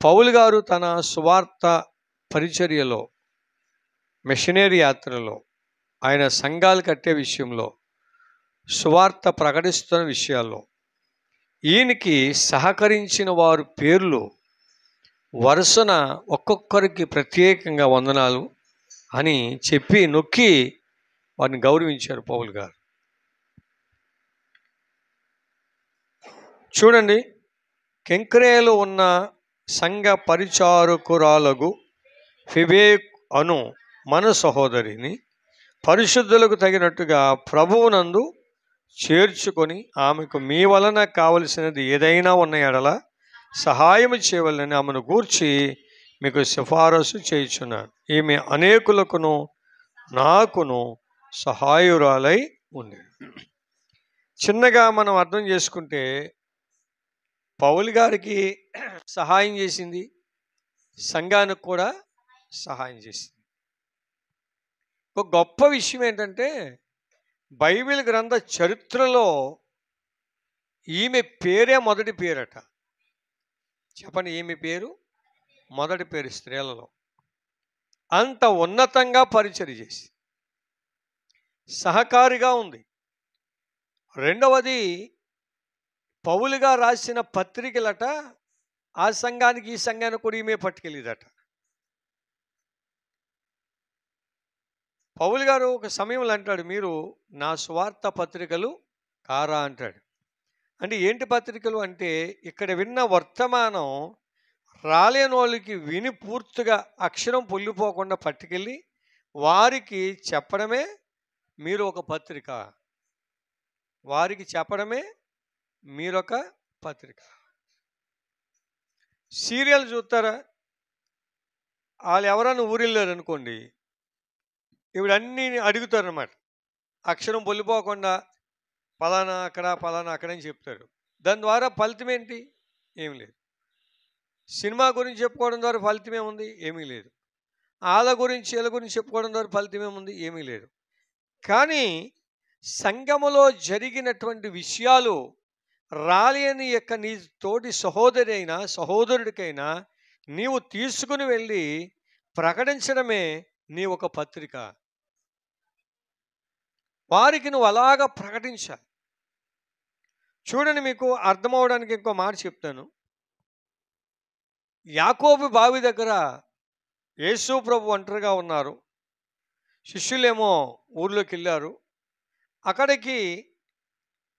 పౌలు గారు తన సువార్త పరిచర్యలో, మిషనరీ యాత్రలో, ఆయన సంఘాలు కట్టే విషయంలో, సువార్త ప్రకటిస్తున్న విషయాల్లో ఈయనకి సహకరించిన వారు పేర్లు వరుసన ఒక్కొక్కరికి ప్రత్యేకంగా వందనాలు అని చెప్పి నొక్కి వారిని గౌరవించారు పౌలు గారు. చూడండి, కెంక్రేలో ఉన్న సంఘ పరిచారకురాలగు ఫిబే అను మన సహోదరిని పరిశుద్ధులకు తగినట్టుగా ప్రభువునందు చేర్చుకొని ఆమెకు మీ వలన కావలసినది ఏదైనా ఉన్న ఎడల సహాయం చేయవలని ఆమెను గూర్చి మీకు సిఫారసు చేయుచున్నాను. ఈమె అనేకులకును నాకును సహాయురాలై ఉంది. చిన్నగా మనం అర్థం చేసుకుంటే పౌలు గారికి సహాయం చేసింది, సంఘానికి కూడా సహాయం చేసింది. ఒక గొప్ప విషయం ఏంటంటే బైబిల్ గ్రంథ చరిత్రలో ఈమె పేరే మొదటి పేరట. చెప్పండి, ఈమె పేరు మొదటి పేరు స్త్రీలలో. అంత ఉన్నతంగా పరిచర్య చేసి సహకారిగా ఉంది. రెండవది, పౌలుగా రాసిన పత్రికలట ఆ సంఘానికి ఈ సంఘానికి కూడా ఈమె పట్టుకెళ్ళేదట. పౌలు గారు ఒక సమయంలో అంటాడు, మీరు నా స్వార్థ పత్రికలు కారా అంటాడు. అంటే ఏంటి పత్రికలు అంటే, ఇక్కడ విన్న వర్తమానం రాలేని వాళ్ళకి విని పూర్తిగా అక్షరం పొల్లిపోకుండా పట్టుకెళ్ళి వారికి చెప్పడమే మీరు ఒక పత్రిక. వారికి చెప్పడమే మీరొక పత్రిక. సీరియల్ చూస్తారా? వాళ్ళు ఎవరైనా ఊరిల్లారు అనుకోండి, ఇవి అన్నీ అడుగుతారన్నమాట. అక్షరం పొల్లిపోకుండా పలానా అక్కడ పలానా అక్కడ అని చెప్తారు. దాని ద్వారా ఫలితం ఏంటి? ఏమి లేదు. సినిమా గురించి చెప్పుకోవడం ద్వారా ఫలితం ఏముంది? ఏమీ లేదు. వాళ్ళ గురించి వీళ్ళ గురించి చెప్పుకోవడం ద్వారా ఫలితం ఏముంది? ఏమీ లేదు. కానీ సంఘములో జరిగినటువంటి విషయాలు రాలేని యొక్క నీ తోటి సహోదరి అయినా సహోదరుడికైనా నీవు తీసుకుని వెళ్ళి ప్రకటించడమే నీ ఒక పత్రిక. వారికి నువ్వు అలాగా ప్రకటించాలి. చూడండి, మీకు అర్థమవడానికి ఇంకో మాట చెప్తాను. యాకోబు బావి దగ్గర యేసు ప్రభు ఒంటరిగా ఉన్నారు. శిష్యులేమో ఊర్లోకి వెళ్ళారు. అక్కడికి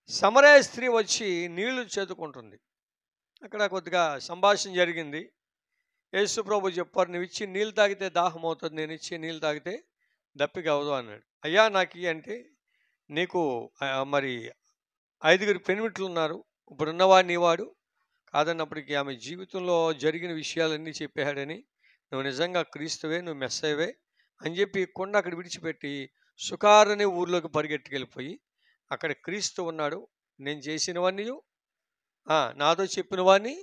సమరయ స్త్రీ వచ్చి నీళ్లు చేదుకుంటుంది. అక్కడ కొద్దిగా సంభాషణ జరిగింది. యేసు ప్రభు చెప్పారు, నువ్వు ఇచ్చి నీళ్ళు తాగితే దాహం అవుతుంది, నేను ఇచ్చే నీళ్ళు తాగితే దప్పిక అవదు అన్నాడు. అయ్యా నాకు అంటే నీకు మరి 5 పెనిమిట్లు ఉన్నారు, ఇప్పుడున్నవాడు నీవాడు కాదన్నప్పటికీ ఆమె జీవితంలో జరిగిన విషయాలన్నీ చెప్పాడని, నువ్వు నిజంగా క్రీస్తువే, నువ్వు మెస్సయవే అని చెప్పి కొండ అక్కడ విడిచిపెట్టి సుకార్ అనే ఊర్లోకి పరిగెట్టుకెళ్ళిపోయి అక్కడ క్రీస్తు ఉన్నాడు, నేను చేసినవన్నీ నాతో చెప్పిన వాడిని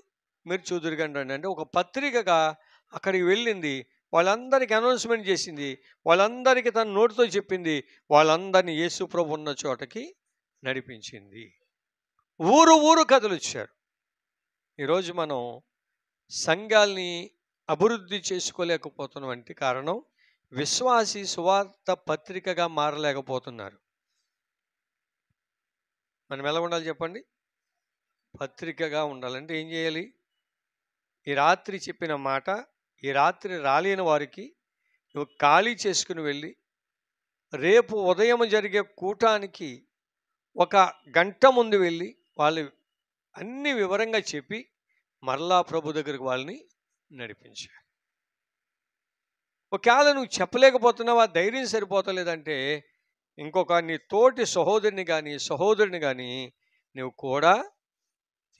మీరు చూదురుగండి అంటే ఒక పత్రికగా అక్కడికి వెళ్ళింది. వాళ్ళందరికీ అనౌన్స్మెంట్ చేసింది, వాళ్ళందరికీ తన నోటితో చెప్పింది, వాళ్ళందరినీ యేసు ప్రభు ఉన్న చోటకి నడిపించింది. ఊరు ఊరు కథలు వచ్చారు. ఈరోజు మనం సంఘాల్ని అభివృద్ధి చేసుకోలేకపోతున్నాం అంటే కారణం విశ్వాసి సువార్త పత్రికగా మారలేకపోతున్నారు. మనం ఎలా ఉండాలి చెప్పండి? పత్రికగా ఉండాలంటే ఏం చేయాలి? ఈ రాత్రి చెప్పిన మాట ఈ రాత్రి రాలేని వారికి నువ్వు ఖాళీ చేసుకుని వెళ్ళి రేపు ఉదయం జరిగే కూటానికి 1 గంట ముందు వెళ్ళి వాళ్ళు అన్ని వివరంగా చెప్పి మరలా ప్రభు దగ్గరికి వాళ్ళని నడిపించారు. ఒకవేళ నువ్వు చెప్పలేకపోతున్నావా, ధైర్యం సరిపోతలేదంటే ఇంకొక నీ తోటి సహోదరుని కానీ సహోదరుని కానీ నువ్వు కూడా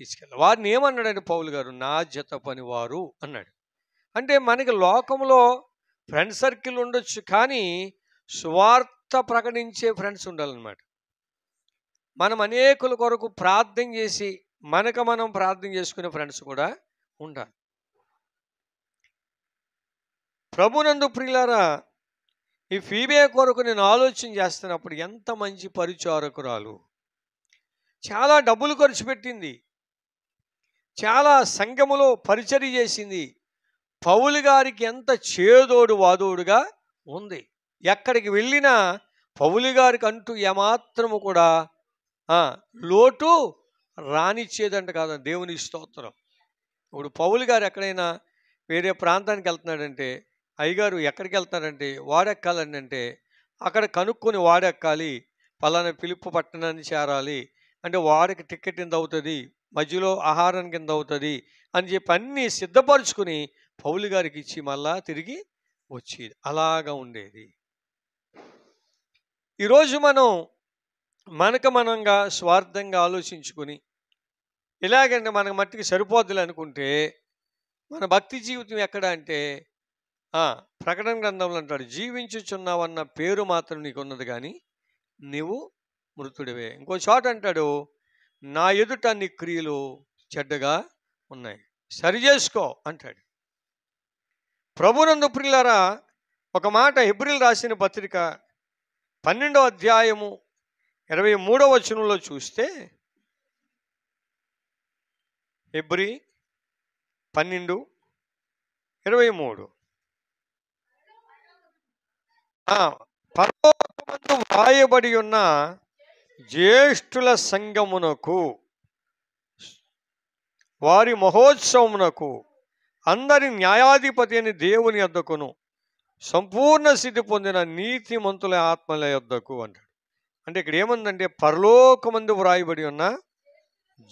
తీసుకెళ్ళాలి. వారిని ఏమన్నాడంటే పౌలు గారు, నా జత పని వారు అన్నాడు. అంటే మనకి లోకంలో ఫ్రెండ్ సర్కిల్ ఉండొచ్చు, కానీ సువార్త ప్రకటించే ఫ్రెండ్స్ ఉండాలన్నమాట. మనం అనేకుల కొరకు ప్రార్థన చేసి మనకు మనం ప్రార్థన చేసుకునే ఫ్రెండ్స్ కూడా ఉండాలి. ప్రభునందు ప్రియులారా, ఈ ఫీబే కొరకు నేను ఆలోచన చేస్తున్నప్పుడు ఎంత మంచి పరిచారకురాలు, చాలా డబ్బులు ఖర్చు పెట్టింది, చాలా సంఘములో పరిచర్య చేసింది. పౌలు గారికి ఎంత చేదోడు వాదోడుగా ఉంది. ఎక్కడికి వెళ్ళినా పౌలు గారికి అంటూ ఏమాత్రము కూడా లోటు రానిచ్చేదంట కాదు. దేవుని స్తోత్రం. ఇప్పుడు పౌలు గారు ఎక్కడైనా వేరే ప్రాంతానికి వెళ్తున్నాడంటే, అయ్యగారు ఎక్కడికి వెళ్తున్నారంటే వాడెక్కాలండి అంటే, అక్కడ కనుక్కొని వాడెక్కాలి, పలానా పిలుపు పట్టణాన్ని చేరాలి అంటే వాడికి టికెట్ ఎంత అవుతుంది, మధ్యలో ఆహారానికి ఎంత అవుతుంది అని చెప్పి అన్నీ సిద్ధపరచుకుని పౌలు గారికి ఇచ్చి మళ్ళా తిరిగి వచ్చేది. అలాగా ఉండేది. ఈరోజు మనం మనంగా స్వార్థంగా ఆలోచించుకొని ఇలాగంటే మనకు మట్టికి సరిపోద్దులే అనుకుంటే మన భక్తి జీవితం ఎక్కడ అంటే ప్రకటన గ్రంథంలో అంటాడు, జీవించుచున్నావన్న పేరు మాత్రం నీకు ఉన్నది కానీ నీవు మృతుడివే. ఇంకో చోట అంటాడు, నా ఎదుట నీ క్రియలు చెడ్డగా ఉన్నాయి, సరి చేసుకో అంటాడు. ప్రభునందు ప్రియులారా, ఒక మాట హెబ్రీలు రాసిన పత్రిక 12వ అధ్యాయము 23వ వచనంలో చూస్తే, హెబ్రీ 12:23 పరలోకమందు వ్రాయబడి ఉన్న జ్యేష్ఠుల సంఘమునకు వారి మహోత్సవమునకు అందరి న్యాయాధిపతి అని దేవుని యొద్దకును సంపూర్ణ సిద్ధి పొందిన నీతిమంతుల ఆత్మల యొద్దకు అంటాడు. అంటే ఇక్కడ ఏముందంటే పరలోకమందు వ్రాయబడి ఉన్న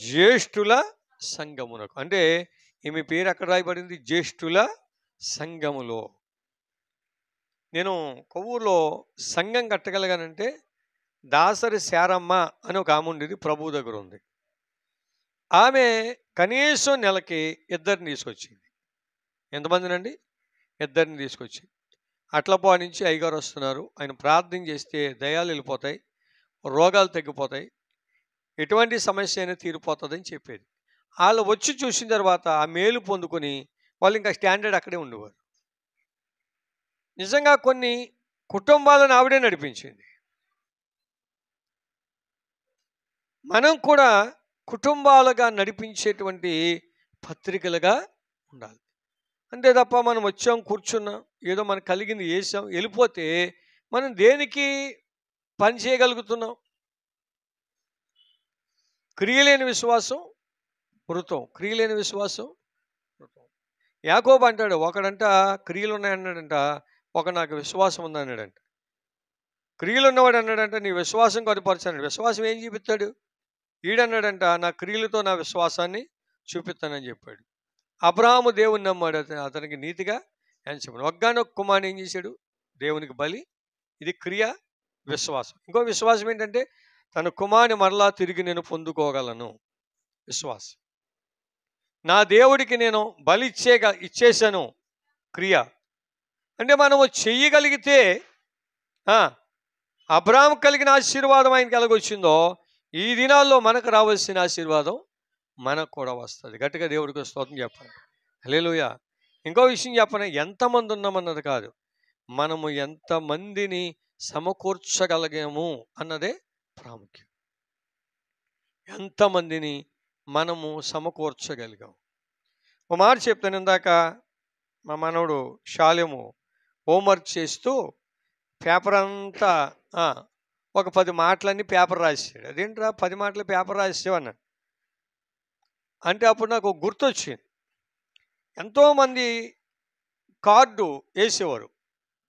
జ్యేష్ఠుల సంఘమునకు. అంటే ఈమె పేరు ఎక్కడ రాయబడింది? జ్యేష్ఠుల సంఘములో. నేను కొవ్వూరులో సంఘం కట్టగలిగానంటే దాసరి శారమ్మ అని ఒక ఆమె ఉండేది, ప్రభువు దగ్గర ఉంది. ఆమె కనీసం నెలకి 2 తీసుకొచ్చింది. ఎంతమందినండి? 2 తీసుకొచ్చింది. అట్లపా నుంచి అయ్యగారు వస్తున్నారు, ఆయన ప్రార్థన చేస్తే దయాలు వెళ్ళిపోతాయి, రోగాలు తగ్గిపోతాయి, ఎటువంటి సమస్య అయినా తీరిపోతుందని చెప్పేది. వాళ్ళు వచ్చి చూసిన తర్వాత ఆ మేలు పొందుకొని వాళ్ళు ఇంకా స్టాండర్డ్ అక్కడే ఉండేవారు. నిజంగా కొన్ని కుటుంబాలను ఆవిడే నడిపించింది. మనం కూడా కుటుంబాలుగా నడిపించేటువంటి పత్రికలుగా ఉండాలి. అంతే తప్ప మనం వచ్చాం, కూర్చున్నాం, ఏదో మనకు కలిగింది వేసాం, వెళ్ళిపోతే మనం దేనికి పని చేయగలుగుతున్నాం? క్రియలేని విశ్వాసం మృతం, క్రియలేని విశ్వాసం మృతం. యాకోబు అంటాడు, ఒకడంట క్రియలు ఉన్నాయన్నాడంట, ఒక నాకు విశ్వాసం ఉందన్నాడంట. క్రియలు ఉన్నవాడు అన్నాడంట నీ విశ్వాసం కనపరచాడు. విశ్వాసం ఏం చూపిస్తాడు? ఈడన్నాడంట నా క్రియలతో నా విశ్వాసాన్ని చూపిస్తానని చెప్పాడు. అబ్రహాము దేవుని నమ్మాడు, అతనికి నీతిగా ఎంచబడి. ఒక్కగానొక్క కుమారుని ఏం చేశాడు? దేవునికి బలి. ఇది క్రియ, విశ్వాసం. ఇంకో విశ్వాసం ఏంటంటే తన కుమారుని మరలా తిరిగి నేను పొందుకోగలను విశ్వాసం. నా దేవుడికి నేను బలి ఇచ్చేసాను, క్రియ. అంటే మనము చెయ్యగలిగితే అబ్రహాము కలిగిన ఆశీర్వాదం ఆయనకి ఎలాగొచ్చిందో ఈ దినాల్లో మనకు రావాల్సిన ఆశీర్వాదం మనకు కూడా వస్తుంది. గట్టిగా దేవుడికి స్తోత్రం చెప్పాలి. హల్లెలూయా. ఇంకో విషయం చెప్పను, ఎంతమంది ఉన్నామన్నది కాదు, మనము ఎంతమందిని సమకూర్చగలిగాము అన్నదే ప్రాముఖ్యం. ఎంతమందిని మనము సమకూర్చగలిగాం. ఒక మాట చెప్తాను. ఇందాక మా మనవడు శాలెము హోంవర్క్ చేస్తూ పేపర్ అంతా ఒక 10 మాటలన్నీ పేపర్ రాసాడు. అదేంట్రా 10 మాటలు పేపర్ రాసేవన్నాడు. అంటే అప్పుడు నాకు గుర్తొచ్చింది, ఎంతోమంది కార్డు వేసేవారు,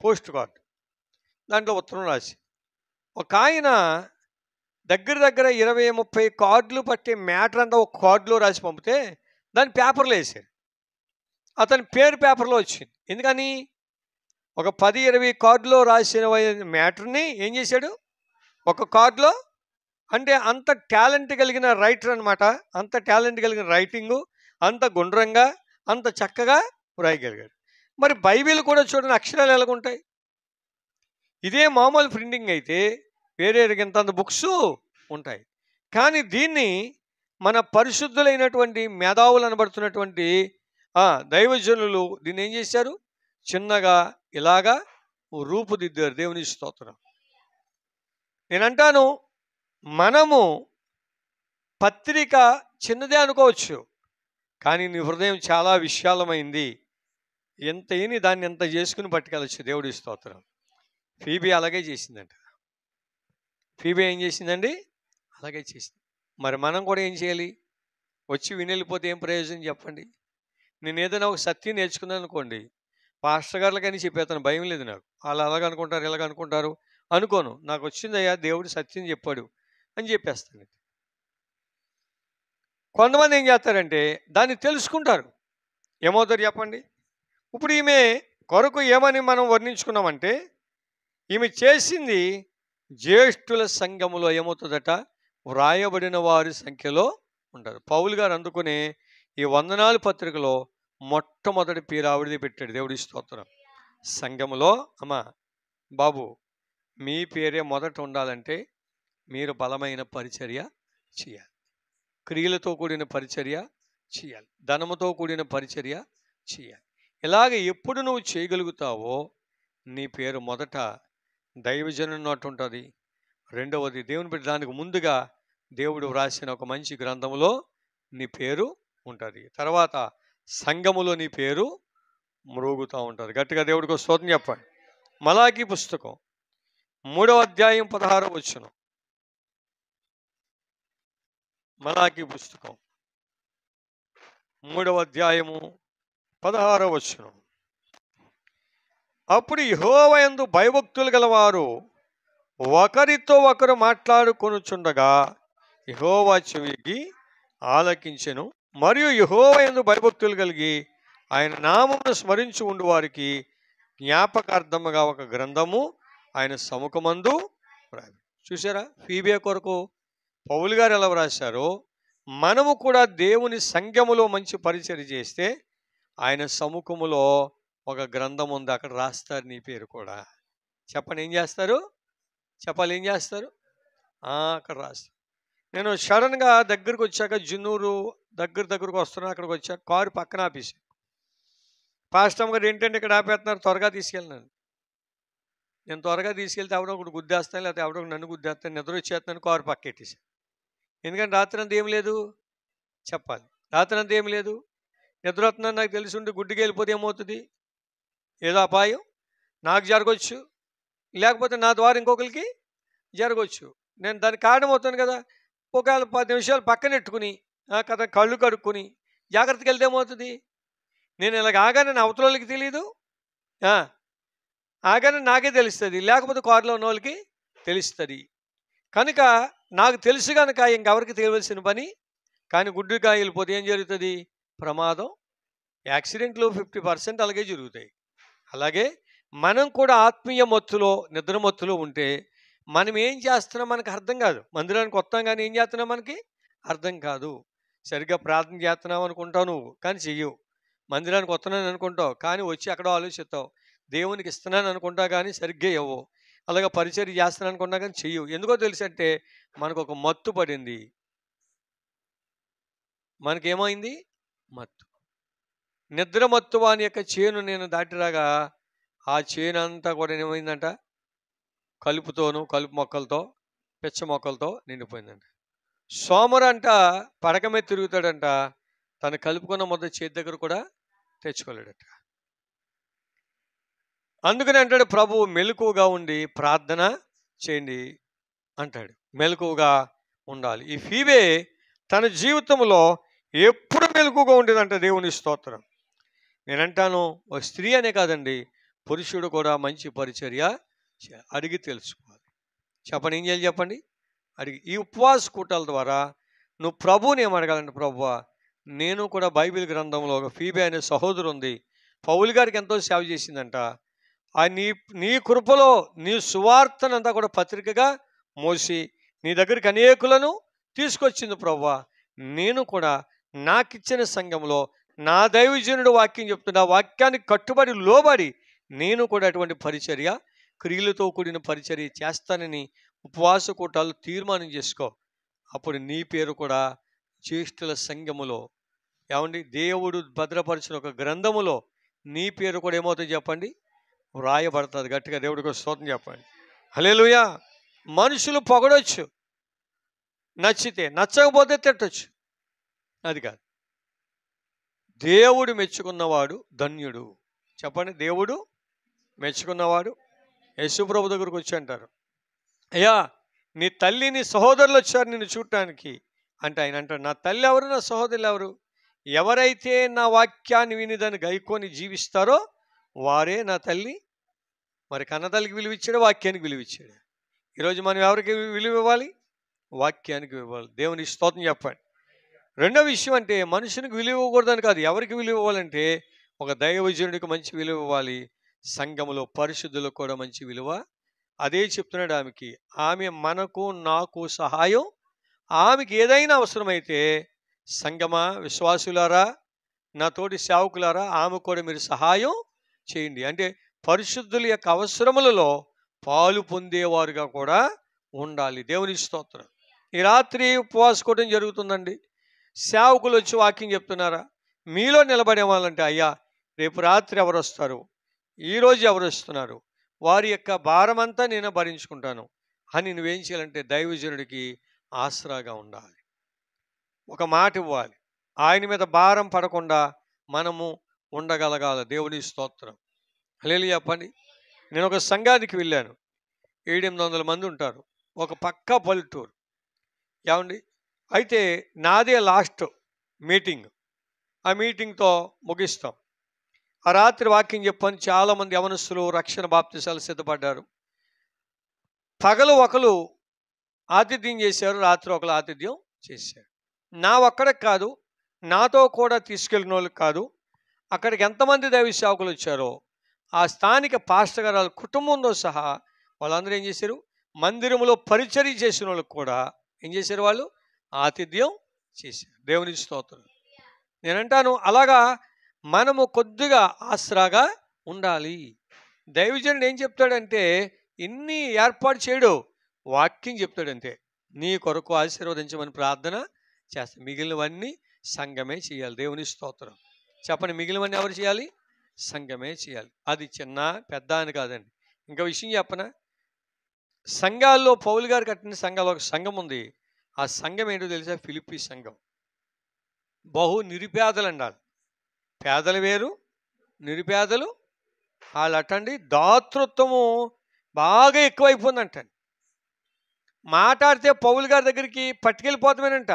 పోస్ట్ కార్డు, దాంట్లో ఉత్తరం రాసి. ఒక ఆయన దగ్గర 20-30 కార్డులు పట్టే మ్యాటర్ అంతా ఒక కార్డులో రాసి పంపితే దాన్ని పేపర్లో వేసాడు. అతని పేరు పేపర్లో వచ్చింది. ఎందుకని? ఒక 10-20 కార్డులో రాసిన మ్యాటర్ని ఏం చేశాడు ఒక కార్డులో. అంటే అంత టాలెంట్ కలిగిన రైటర్ అనమాట. అంత టాలెంట్ కలిగిన రైటింగు, అంత గుండ్రంగా, అంత చక్కగా వ్రాయగలిగాడు. మరి బైబిల్ కూడా చూడండి, అక్షరాలు ఎలాగుంటాయి. ఇదే మామూలు ప్రింటింగ్ అయితే వేరే ఇంత బుక్స్ ఉంటాయి. కానీ దీన్ని మన పరిశుద్ధులైనటువంటి మేధావులు అనబడుతున్నటువంటి దైవజనులు దీన్ని ఏం చేశారు? చిన్నగా ఇలాగా రూపుదిద్దారు. దేవుని స్తోత్రం. నేనంటాను, మనము పత్రిక చిన్నదే అనుకోవచ్చు, కానీ నీ హృదయం చాలా విశాలమైంది, ఎంత అయినా దాన్ని ఎంత చేసుకుని పట్టుకెళ్ళచ్చు. దేవుడి స్తోత్రం. ఫీబీ అలాగే చేసిందంట. ఫీబీ ఏం చేసిందండి? అలాగే చేసింది. మరి మనం కూడా ఏం చేయాలి? వచ్చి వినెళ్ళిపోతే ఏం ప్రయోజనం చెప్పండి? నేను ఏదైనా ఒక సత్యం నేర్చుకున్నాను అనుకోండి, పాస్టర్ గారులకని చెప్పేస్తాను, భయం లేదు నాకు. వాళ్ళు అలాగనుకుంటారు ఇలాగనుకుంటారు అనుకోను. నాకు వచ్చిందయ్యా దేవుడు సత్యం చెప్పాడు అని చెప్పేస్తాను. కొంతమంది ఏం చేస్తారంటే దాన్ని తెలుసుకుంటారు. ఏమవుతారు చెప్పండి? ఇప్పుడు ఈమె కొరకు ఏమని మనం వర్ణించుకున్నామంటే, ఈమె చేసింది జ్యేష్ఠుల సంఘములో ఏమవుతుందట? వ్రాయబడిన వారి సంఖ్యలో ఉంటారు. పౌలు గారు అందుకునే ఈ వందనాలు పత్రికలో మొట్టమొదటి పేరు ఆవిడది పెట్టాడు. దేవుడి స్తోత్రం. సంఘములో అమ్మా బాబు మీ పేరే మొదట ఉండాలంటే మీరు బలమైన పరిచర్య చేయాలి, క్రియలతో కూడిన పరిచర్య చేయాలి, ధనముతో కూడిన పరిచర్య చేయాలి. ఇలాగ ఎప్పుడు నువ్వు చేయగలుగుతావో నీ పేరు మొదట దైవజను నోటి ఉంటుంది. రెండవది దేవుని బిడ్డ, దానికి ముందుగా దేవుడు వ్రాసిన ఒక మంచి గ్రంథంలో నీ పేరు ఉంటుంది. తర్వాత సంఘములో నీ పేరు మ్రోగుతూ ఉంటుంది. గట్టిగా దేవుడికి స్తోత్రం చెప్పండి. మలాకీ పుస్తకం 3వ అధ్యాయం 16వ వచనం. మలాకీ పుస్తకం 3వ అధ్యాయము 16వ వచనం. అప్పుడు యెహోవా యందు భయభక్తులు గలవారు ఒకరితో ఒకరు మాట్లాడుకొనుచుండగా యెహోవా చెవికి ఆలకించెను. మరియు యెహోవా యందు భయభక్తులు కలిగి ఆయన నామమును స్మరించు ఉండు వారికి జ్ఞాపకార్థముగా ఒక గ్రంథము ఆయన సముఖమందు రాయి. చూసారా ఫీబే కొరకు పౌలు గారు ఎలా వ్రాశారో, మనము కూడా దేవుని సంఘములో మంచి పరిచర్య చేస్తే ఆయన సముఖములో ఒక గ్రంథం ఉంది, అక్కడ రాస్తారు నీ పేరు కూడా. చెప్పండి ఏం చేస్తారు? చెప్పాలి ఏం చేస్తారు? అక్కడ రాస్తారు. నేను సడన్గా దగ్గరకు వచ్చాక, జున్నూరు దగ్గరకు వస్తున్నా, అక్కడికి వచ్చాక కారు పక్కన ఆపేసి, పాస్టర్ గారు ఏంటంటే ఇక్కడ ఆపేస్తున్నారు, త్వరగా తీసుకెళ్ళినాను. నేను త్వరగా తీసుకెళ్తే ఎవడో ఒకటి గుద్దేస్తాను, లేకపోతే ఎవడో నన్ను గుద్దేస్తాను, నిద్ర వచ్చేస్తాను, కారు పక్కెట్టేసాను. ఎందుకంటే రాత్రి అంతా ఏం లేదు చెప్పాలి, రాత్రి అంతా ఏం లేదు, నిద్ర వస్తుందని నాకు తెలిసి ఉండి గుడ్డికి వెళ్ళిపోతే ఏమవుతుంది? ఏదో అపాయం నాకు జరగవచ్చు, లేకపోతే నా ద్వారా ఇంకొకరికి జరగవచ్చు. నేను దానికి కారణం అవుతాను కదా. ఒకవేళ 10 నిమిషాలు పక్కనెట్టుకుని కదా కళ్ళు కడుక్కొని జాగ్రత్తగా వెళ్తే ఏమవుతుంది? నేను ఇలాగ ఆగానే నా అవతల వాళ్ళకి తెలియదు, ఆగానే నాకే తెలుస్తుంది, లేకపోతే కారులో ఉన్న వాళ్ళకి తెలుస్తుంది. కనుక నాకు తెలుసు కనుక ఇంకెవరికి తెలియవలసిన పని. కానీ గుడ్డుగా వెళ్ళిపోతే ఏం జరుగుతుంది? ప్రమాదం, యాక్సిడెంట్లు 50% అలాగే జరుగుతాయి. అలాగే మనం కూడా ఆత్మీయ మత్తులో, నిద్ర మత్తులో ఉంటే మనం ఏం చేస్తున్నాం మనకు అర్థం కాదు. మందిరానికి వస్తాం కానీ ఏం చేస్తున్నాం మనకి అర్థం కాదు. సరిగ్గా ప్రార్థన చేస్తున్నావు అనుకుంటావు నువ్వు, కానీ చెయ్యవు. మందిరానికి వస్తున్నాను అనుకుంటావు, కానీ వచ్చి అక్కడ ఆలోచిస్తావు. దేవునికి ఇస్తున్నాను అనుకుంటా కానీ సరిగ్గా ఇవ్వవు. అలాగే పరిచర్య చేస్తున్నాను అనుకున్నా కానీ చెయ్యవు. ఎందుకో తెలుసు అంటే మనకు ఒక మత్తు పడింది. మనకేమైంది? మత్తు. నిద్ర మత్తు వాని యొక్క చేను నేను దాటిరాగా ఆ చేను అంతా కూడా ఏమైందంట? కలుపుతోనూ, కలుపు మొక్కలతో, పిచ్చ మొక్కలతో నిండిపోయిందంట. సోమరంట పడక మీద తిరుగుతాడంట, తను కలుపుకున్న ముద్ద చేతి దగ్గర కూడా తెచ్చుకోలేడట. అందుకని అంటాడు ప్రభువు, మెలకువగా ఉండి ప్రార్థన చేయండి అంటాడు. మెలకువగా ఉండాలి. ఈ ఫీబే తన జీవితంలో ఎప్పుడు మెలకువగా ఉండేదంట. దేవుని స్తోత్రం. నేనంటాను ఒక స్త్రీ అనే కాదండి, పురుషుడు కూడా మంచి పరిచర్య అడిగి తెలుసుకోవాలి. చెప్పండి ఏం చేయాలి చెప్పండి? అడిగి. ఈ ఉపవాస కూటాల ద్వారా నువ్వు ప్రభువుని ఏమడగాలంటే, ప్రభువా నేను కూడా బైబిల్ గ్రంథంలో ఒక ఫీబే అనే సహోదరు ఉంది, పౌలు గారికి ఎంతో సేవ చేసిందంట. నీ కృపలో నీ సువార్తనంతా కూడా పత్రికగా మోసి నీ దగ్గరికి అనేకులను తీసుకొచ్చింది ప్రభువా. నేను కూడా నాకిచ్చిన సంఘంలో నా దైవజనుడు వాక్యం చెప్తున్నా, వాక్యానికి కట్టుబడి లోబడి నేను కూడా అటువంటి పరిచర్య, క్రియలతో కూడిన పరిచర్య చేస్తానని ఉపవాస కూటాలు తీర్మానం చేసుకో. అప్పుడు నీ పేరు కూడా జ్యేష్ఠుల సంఘములో, ఏమండి, దేవుడు భద్రపరిచిన ఒక గ్రంథములో నీ పేరు కూడా ఏమవుతుంది చెప్పండి? వ్రాయబడుతుంది. గట్టిగా దేవుడికి స్తోత్రం చెప్పండి. హల్లెలూయా. మనుషులు పొగడొచ్చు, నచ్చితే, నచ్చకపోతే తిట్టొచ్చు, అది కాదు. దేవుడు మెచ్చుకున్నవాడు ధన్యుడు. చెప్పండి, దేవుడు మెచ్చుకున్నవాడు. యేసుప్రభు దగ్గరకు వచ్చి అంటారు, అయ్యా నీ తల్లి నీ సహోదరులు వచ్చారు నిన్ను చూడటానికి అంటే ఆయన అంటాడు, నా తల్లి ఎవరు, నా సహోదరులు ఎవరు? ఎవరైతే నా వాక్యాన్ని విని దాన్ని గైకొని జీవిస్తారో వారే నా తల్లి. మరి కన్నతల్లికి విలువ ఇచ్చాడు, వాక్యానికి విలువ ఇచ్చాడు. ఈరోజు మనం ఎవరికి విలువ ఇవ్వాలి? వాక్యానికి ఇవ్వాలి. దేవుని స్తోత్రం చెప్పండి. రెండో విషయం అంటే మనుషునికి విలువ ఇవ్వకూడదని కాదు, ఎవరికి విలువ ఇవ్వాలంటే ఒక దైవజనుడికి మంచి విలువ ఇవ్వాలి, సంఘములో పరిశుద్ధులకు కూడా మంచి విలువ. అదే చెప్తున్నాడు ఆమెకి. ఆమె మనకు నాకు సహాయం, ఆమెకి ఏదైనా అవసరమైతే సంగమా విశ్వాసులారా, నా తోటి సేవకులారా, ఆమె కూడా మీరు సహాయం చేయండి. అంటే పరిశుద్ధుల యొక్క అవసరములలో పాలు పొందేవారుగా కూడా ఉండాలి. దేవుని స్తోత్రం. ఈ రాత్రి ఉపవాసుకోవడం జరుగుతుందండి. సేవకులు వచ్చి వాక్యం చెప్తున్నారా? మీలో నిలబడే వాళ్ళంటే, అయ్యా రేపు రాత్రి ఎవరు వస్తారు, ఈరోజు ఎవరు వస్తున్నారు, వారి యొక్క భారమంతా నేను భరించుకుంటాను అని నువ్వేం చేయాలంటే దైవజనుడికి ఆసరాగా ఉండాలి, ఒక మాట ఇవ్వాలి. ఆయన మీద భారం పడకుండా మనము ఉండగలగాలి. దేవుని స్తోత్రం. హల్లెలూయా చెప్పండి. నేను ఒక సంఘానికి వెళ్ళాను. 700-800 మంది ఉంటారు. ఒక పక్కా పల్లెటూరు. ఏమండి, అయితే నాదే లాస్ట్ మీటింగ్. ఆ మీటింగ్తో ముగిస్తాం. ఆ రాత్రి వాక్యం చెప్పని చాలామంది యవనస్తులు రక్షణ బాప్తిసాలు సిద్ధపడ్డారు. పగలు ఒకరు ఆతిథ్యం చేశారు, రాత్రి ఒకరు ఆతిథ్యం చేశారు. నా ఒక్కడికి కాదు, నాతో కూడా తీసుకెళ్ళిన వాళ్ళకి కాదు, అక్కడికి ఎంతమంది దైవ సేవకులు వచ్చారో ఆ స్థానిక పాస్టర్ గారు కుటుంబంతో సహా వాళ్ళందరూ ఏం చేశారు, మందిరంలో పరిచర్య చేసిన వాళ్ళకి కూడా ఏం చేశారు, వాళ్ళు ఆతిథ్యం చేశారు. దేవుని స్తోత్రం. నేనంటాను అలాగా మనము కొద్దిగా ఆసరాగా ఉండాలి. దైవజనుడు ఏం చెప్తాడంటే ఇన్ని ఏర్పాటు చేయడు, వాక్యం చెప్తాడంతే. నీ కొరకు ఆశీర్వదించమని ప్రార్థన చేస్తాను, మిగిలినవన్నీ సంఘమే చేయాలి. దేవుని స్తోత్రం. చెప్పండి, మిగిలినవన్నీ ఎవరు చేయాలి? సంఘమే చేయాలి. అది చిన్న పెద్ద అని కాదండి. ఇంకా విషయం చెప్పనా, సంఘాల్లో పౌలు గారు కట్టిన సంఘాలు ఒక సంఘం ఉంది. ఆ సంఘం ఏంటో తెలుసా? ఫిలిప్పీ సంఘం. బహు నిరుపేదలు అండాలి. పేదలు వేరు, నిరుపేదలు వాళ్ళు అటండి. దాతృత్వము బాగా ఎక్కువైపోయిందంటండి. మాట్లాడితే పౌలు గారి దగ్గరికి పట్టుకెళ్ళిపోతామేనంట.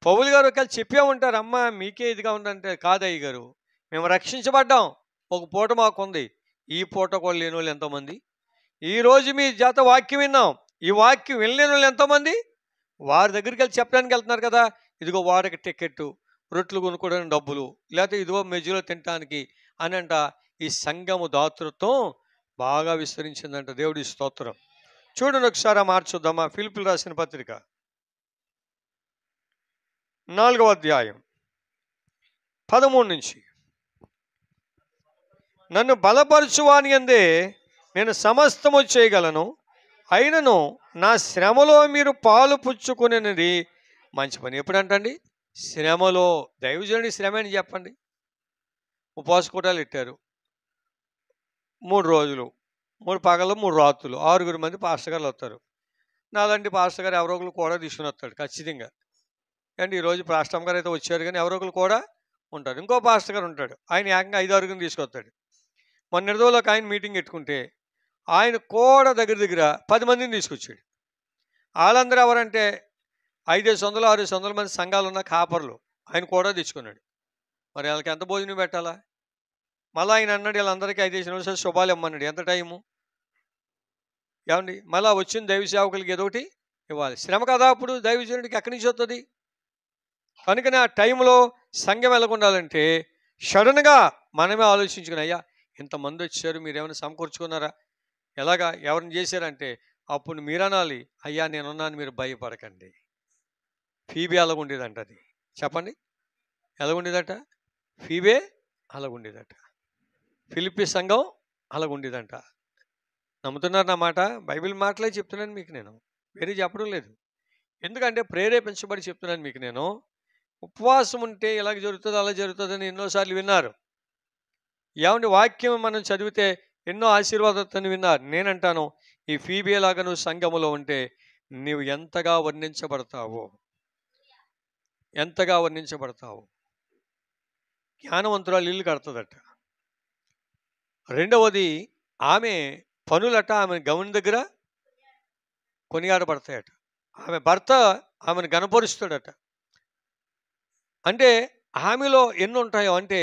పౌలు గారు ఒకవేళ చెప్పామంటారు, అమ్మ మీకే ఇదిగా ఉందంటే, కాదయ్య గారు మేము రక్షించబడ్డాం, ఒక పూట మాకుంది, ఈ పూట కూడా లేని వాళ్ళు ఎంతోమంది. ఈరోజు మీ చేత వాక్యం విన్నాం, ఈ వాక్యం వినలేని వాళ్ళు ఎంతోమంది. వారి దగ్గరికి వెళ్ళి చెప్పడానికి వెళ్తున్నారు కదా, ఇదిగో వారికి టికెట్టు, రొట్లు కొనుక్కోవడానికి డబ్బులు, లేకపోతే ఇదిగో మెజ్జులో తినటానికి అని అంట. ఈ సంఘము దాతృత్వం బాగా విస్తరించిందంట. దేవుడి స్తోత్రం. చూడండి ఒకసారి ఆ మాట చూద్దామా. ఫిలిప్పీలు రాసిన పత్రిక 4వ అధ్యాయం 13 నుంచి. నన్ను బలపరచువాని యందే నేను సమస్తము చేయగలను, అయినను నా శ్రమలో మీరు పాలు పుచ్చుకునేది మంచి పని. ఎప్పుడంటండి? శ్రమలో. దైవజనుడి శ్రమ అని చెప్పండి. ఉపవాస కూటాలు పెట్టారు 3 రోజులు, 3 పగలు 3 రాత్రులు, 6 మంది పాస్టర్ గారు వస్తారు. నాలాంటి పాస్టర్ గారు ఎవరో ఒకరు కూడా తీసుకుని వస్తాడు ఖచ్చితంగా. అండ్ ఈరోజు పాస్టర్ గారు అయితే వచ్చారు, కానీ ఎవరో ఒకరు కూడా ఉంటారు. ఇంకో పాస్టర్ గారు ఉంటాడు, ఆయన ఏకంగా 5-6 తీసుకొస్తాడు. మొన్న రోజులకు ఆయన మీటింగ్ పెట్టుకుంటే ఆయన కూడా దగ్గర 10 మందిని తీసుకొచ్చాడు. వాళ్ళందరూ ఎవరంటే 500-600 మంది సంఘాలు ఉన్న కాపర్లు. ఆయన కూడా తెచ్చుకున్నాడు. మరి వాళ్ళకి ఎంత భోజనం పెట్టాలా? మళ్ళీ ఆయన అన్నాడు వీళ్ళందరికీ 5 నిమిషాలు శుభాలు ఇమ్మన్నాడు. ఎంత టైము ఏమండి? మళ్ళీ వచ్చిన దైవ సేవకులకి ఏదో ఒకటి ఇవ్వాలి. శ్రమ కదా అప్పుడు దైవజనుడికి ఎక్కడి నుంచి వస్తుంది? కనుకనే ఆ టైంలో సంఘం ఎలాగుండాలంటే సడన్గా మనమే ఆలోచించుకుని, అయ్యా ఇంతమంది వచ్చారు, మీరేమైనా సమకూర్చుకున్నారా, ఎలాగా ఎవరిని చేశారంటే అప్పుడు మీరనాలి, అయ్యా నేనున్నాను, మీరు భయపడకండి. ఫీబే అలాగుండేదంట. అది చెప్పండి, ఎలాగుండేదట? ఫీబే అలాగుండేదట. ఫిలిప్పీ సంఘం అలాగుండేదంట. నమ్ముతున్నారు నా మాట? బైబిల్ మాటలే చెప్తున్నాను మీకు, నేను వేరే చెప్పడం లేదు. ఎందుకంటే ప్రేరేపించబడి చెప్తున్నాను మీకు నేను. ఉపవాసం ఉంటే ఇలాగ జరుగుతుంది, అలా జరుగుతుందని ఎన్నోసార్లు విన్నారు. ఏమంటే వాక్యం మనం చదివితే ఎన్నో ఆశీర్వాదాలను విన్నారు. నేనంటాను, ఈ ఫీబే లాగా నువ్వు సంఘములో ఉంటే నీవు ఎంతగా వర్ణించబడతావో. ఎంతగా వర్ణించబడతావు. జ్ఞానవంతురాలు ఇల్లు కడుతుందట. రెండవది, ఆమె పనులట ఆమె గమని దగ్గర కొనియాడబడతాయట. ఆమె భర్త ఆమెను గనపరుస్తాడట. అంటే ఆమెలో ఎన్ని ఉంటాయో, అంటే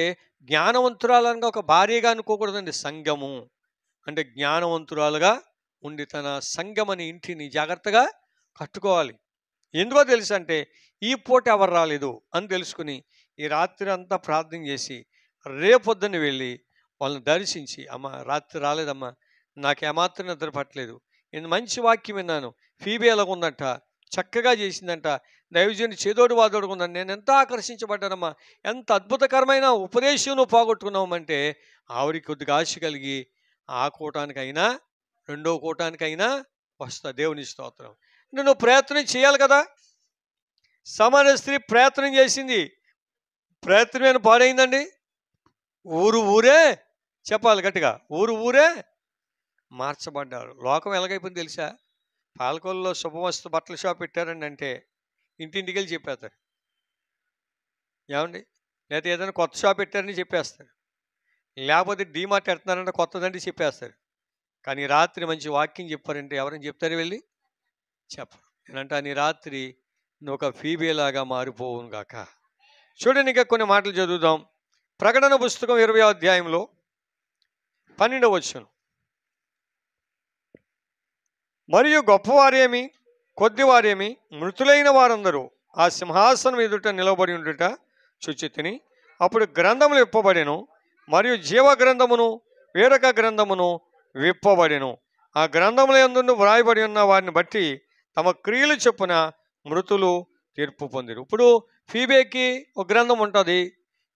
జ్ఞానవంతురాలుగా ఒక భార్యగా అనుకోకూడదండి. సంఘము అంటే జ్ఞానవంతురాలుగా ఉండి తన సంఘమని ఇంటిని జాగ్రత్తగా కట్టుకోవాలి. ఎందుకో తెలుసు అంటే, ఈ పూట ఎవరు రాలేదు అని తెలుసుకుని ఈ రాత్రి అంతా ప్రార్థన చేసి రేపొద్దున వెళ్ళి వాళ్ళని దర్శించి, అమ్మ రాత్రి రాలేదమ్మా, నాకు ఏమాత్రం నిద్ర పట్టలేదు, నేను మంచి వాక్యం విన్నాను, ఫీబీ ఎలాగుందంట, చక్కగా చేసిందంట, దైవజనుని చేదోడు వాదోడుగా ఉన్నాను, నేను ఎంత ఆకర్షించబడ్డానమ్మా, ఎంత అద్భుతకరమైన ఉపదేశం నువ్వు పోగొట్టుకున్నామంటే ఆవిడికి కొద్దిగా ఆశ కలిగి ఆ కూటానికైనా రెండో కూటానికైనా వస్తా. దేవుని స్తోత్రం. నువ్వు ప్రయత్నం చేయాలి కదా. సమరయ స్త్రీ ప్రయత్నం చేసింది, ప్రయత్నమైన పాడైందండి. ఊరే చెప్పాలి గట్టిగా, ఊరే మార్చబడ్డారు. లోకం ఎలాగైపోయింది తెలుసా? పాలకొల్లో శుభవస్తు బట్టల షాప్ పెట్టారండి అంటే ఇంటింటికి వెళ్ళి చెప్పేస్తారు. ఏమండి? లేకపోతే ఏదైనా కొత్త షాప్ పెట్టారని చెప్పేస్తారు. లేకపోతే డీమార్ట్ పెడుతున్నారంటే కొత్తదండి చెప్పేస్తారు. కానీ రాత్రి మంచి వాక్యం చెప్పారంటే ఎవరైనా చెప్తారు వెళ్ళి? చెప్పరు. నేనంటా నీ రాత్రి నువ్వు ఒక ఫీబేలాగా మారిపోవును గాక. చూడండి, ఇంకా కొన్ని మాటలు చదువుదాం. ప్రకటన పుస్తకం 20వ అధ్యాయంలో 12వ వచనం. మరియు గొప్పవారేమి కొద్దివారేమి మృతులైన వారందరూ ఆ సింహాసనం ఎదుట నిలబడి ఉండుట చూచితిని. అప్పుడు గ్రంథములు విప్పబడెను, మరియు జీవ గ్రంథమును వేరొక గ్రంథమును విప్పబడెను. ఆ గ్రంథముల యందు వ్రాయబడి ఉన్న వారిని బట్టి తమ క్రియలు చొప్పున మృతులు తీర్పు పొందిరు. ఇప్పుడు ఫీబేకి ఒక గ్రంథం ఉంటుంది,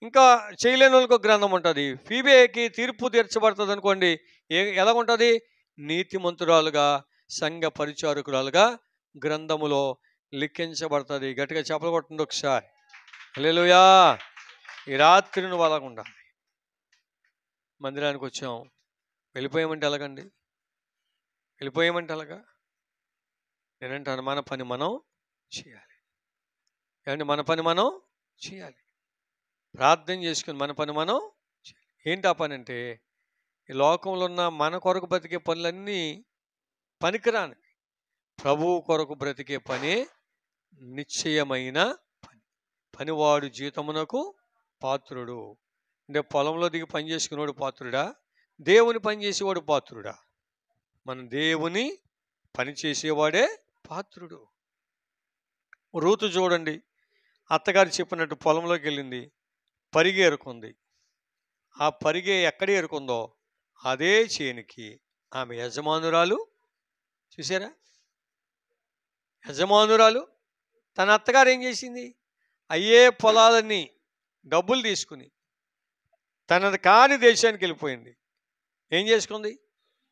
ఇంకా చేయలేని వాళ్ళకి ఒక గ్రంథం ఉంటుంది. ఫీబేకి తీర్పు తీర్చబడుతుంది అనుకోండి, ఎలా ఉంటుంది? నీతిమంతురాలుగా సంఘ పరిచారకురాలుగా గ్రంథములో లిఖించబడుతుంది. గట్టిగా చెప్పలు కొట్టండి ఒకసారి. హల్లెలూయా. ఈ రాత్రి నువ్వు అలాగ ఉండాలి. మందిరానికి వచ్చాం, వెళ్ళిపోయామంటే ఎలాగండి? వెళ్ళిపోయామంటే అలాగా? నేనంటాను, మన పని మనం చేయాలి. ఏమంటే మన పని మనం చేయాలి. ప్రార్థన చేసుకుని మన పని మనం చేయాలి. ఏంటి ఆ పని అంటే, ఈ లోకంలో ఉన్న మన కొరకు బ్రతికే పనులన్నీ పనికిరాని. ప్రభువు కొరకు బ్రతికే పని నిశ్చయమైన పని. పనివాడు జీతమునకు పాత్రుడు. అంటే పొలంలో దిగి పని చేసుకునేవాడు పాత్రుడా? దేవుని పని చేసేవాడు పాత్రుడా? మన దేవుని పని చేసేవాడే పాత్రుడు. రూతు చూడండి, అత్తగారు చెప్పినట్టు పొలంలోకి వెళ్ళింది, పరిగె ఏరుకుంది. ఆ పరిగె ఎక్కడ ఏరుకుందో అదే చేనికి ఆమె యజమానురాలు. చూసారా? యజమానురాలు తన అత్తగారు ఏం చేసింది? అయ్యే పొలాలన్నీ డబ్బులు తీసుకుని తనది కాని దేశానికి వెళ్ళిపోయింది. ఏం చేసుకుంది?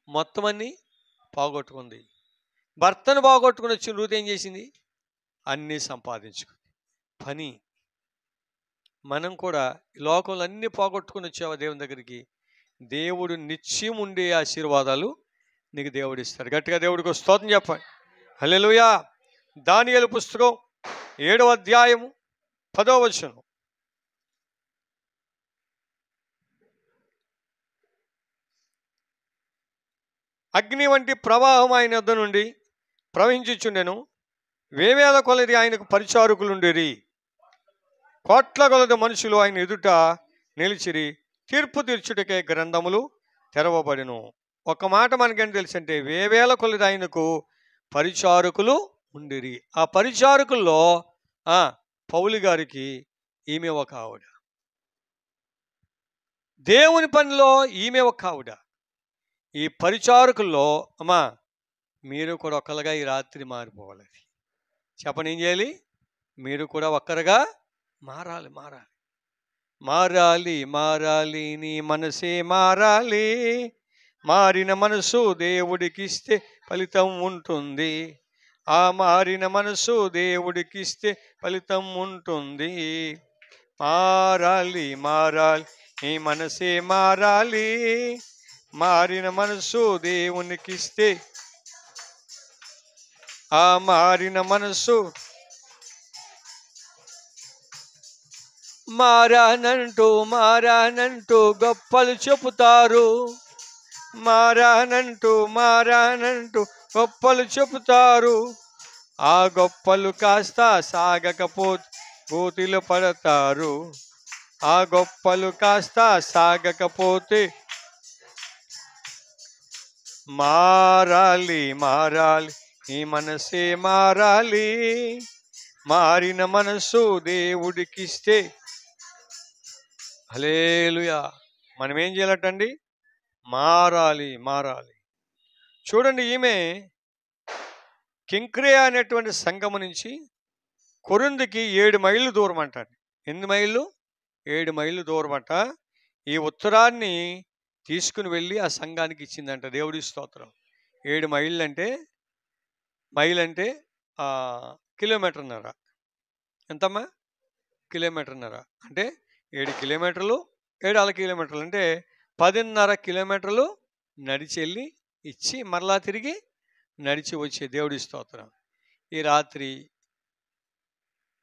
మొత్తం అన్నీ పోగొట్టుకుంది. భర్తను పోగొట్టుకుని వచ్చిన రూతు ఏం చేసింది? అన్నీ సంపాదించుకుంది. పని. మనం కూడా ఈ లోకంలో అన్నీ పోగొట్టుకుని వచ్చావా దేవుని దగ్గరికి? దేవుడు నిత్యం ఉండే ఆశీర్వాదాలు నీకు దేవుడు ఇస్తాడు. గట్టిగా దేవుడికి స్తోత్రం చెప్పండి. హల్లెలూయా. దానియేలు పుస్తకం 7వ అధ్యాయము 10వ వచనం. అగ్ని వంటి ప్రవాహం ఆయన యొద్ద నుండి ప్రవహించుచుండెను, వేవేల కొలది ఆయనకు పరిచారకులుండిరి, కోట్ల కొలది మనుషులు ఆయన ఎదుట నిలిచిరి, తీర్పు తీర్చుటకే గ్రంథములు తెరవబడెను. ఒక మాట మనకేం తెలుసంటే, వేవేల కొలది ఆయనకు పరిచారకులు ఉండిరి. ఆ పరిచారకుల్లో పౌలు గారికి ఈమె ఒక ఆవిడ. దేవుని పనిలో ఈమె ఒక ఆవిడ. ఈ పరిచారకుల్లో అమ్మా మీరు కూడా ఒక్కరుగా ఈ రాత్రి మారిపోవాలి. చెప్పండి, ఏం చేయాలి? మీరు కూడా ఒక్కరుగా మారాలి. మారాలి నీ మనసే మారాలి. మారిన మనసు దేవుడికిస్తే ఫలితం ఉంటుంది. ఆ మారిన మనసు దేవుడికిస్తే ఫలితం ఉంటుంది. మారాలి నీ మనసే మారాలి. మారిన మనసు దేవునికిస్తే, ఆ మారిన మనసు మారానంటూ మారానంటూ గొప్పలు చెబుతారు. మారానంటూ గొప్పలు చెబుతారు. ఆ గొప్పలు కాస్త సాగకపోతే గోతిలో పడతారు. ఆ గొప్పలు కాస్త సాగకపోతే మారాలి మారాలి ఈ మనసే మారాలి. మారిన మనసు దేవుడికిస్తే హల్లెలూయా. మనం ఏం చేయాలటండి? మారాలి మారాలి. చూడండి, ఈమె కింక్రేయ అనేటువంటి సంఘము నుంచి కొరింథీకి 7 మైళ్ళు దూరం అంటారు. ఎన్ని మైళ్ళు? 7 మైళ్ళు దూరం అంట. ఈ ఉత్తరాన్ని తీసుకుని వెళ్ళి ఆ సంఘానికి ఇచ్చిందంట. దేవుడి స్తోత్రం. 7 మైళ్ళు అంటే కిలోమీటర్న్నర. ఎంతమ్మా? కిలోమీటర్న్నర అంటే 7 కిలోమీటర్లు, 7 కిలోమీటర్లు అంటే 10.5 కిలోమీటర్లు నడిచి వెళ్ళి ఇచ్చి మరలా తిరిగి నడిచి వచ్చే దేవుడి స్తోత్రం. ఈ రాత్రి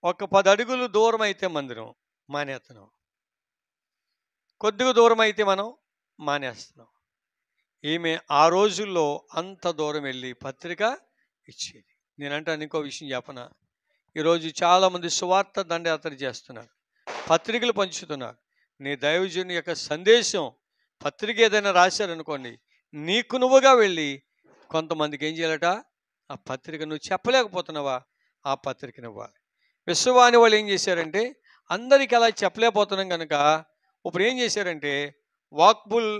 ఒక 10 అడుగులు దూరం అయితే మందిరం మానేస్తున్నాం, కొద్దిగా దూరం అయితే మనం మానేస్తున్నాం. ఈమె ఆ రోజుల్లో అంత దూరం వెళ్ళి పత్రిక ఇచ్చేది. నేనంటాను ఇంకో విషయం చెప్పనా? ఈరోజు చాలామంది సువార్త దండయాత్ర చేస్తున్నారు, పత్రికలు పంచుతున్నారు. నీ దైవజనుని యొక్క సందేశం పత్రిక ఏదైనా రాశారనుకోండి, నీకు నువ్వుగా వెళ్ళి కొంతమందికి ఏం చేయాలట? ఆ పత్రిక నువ్వు చెప్పలేకపోతున్నావా? ఆ పత్రికను ఇవ్వాలి. విశ్వవాణి వాళ్ళు ఏం చేశారంటే, అందరికీ అలా చెప్పలేకపోతున్నాం కనుక ఇప్పుడు ఏం చేశారంటే వాక్బుల్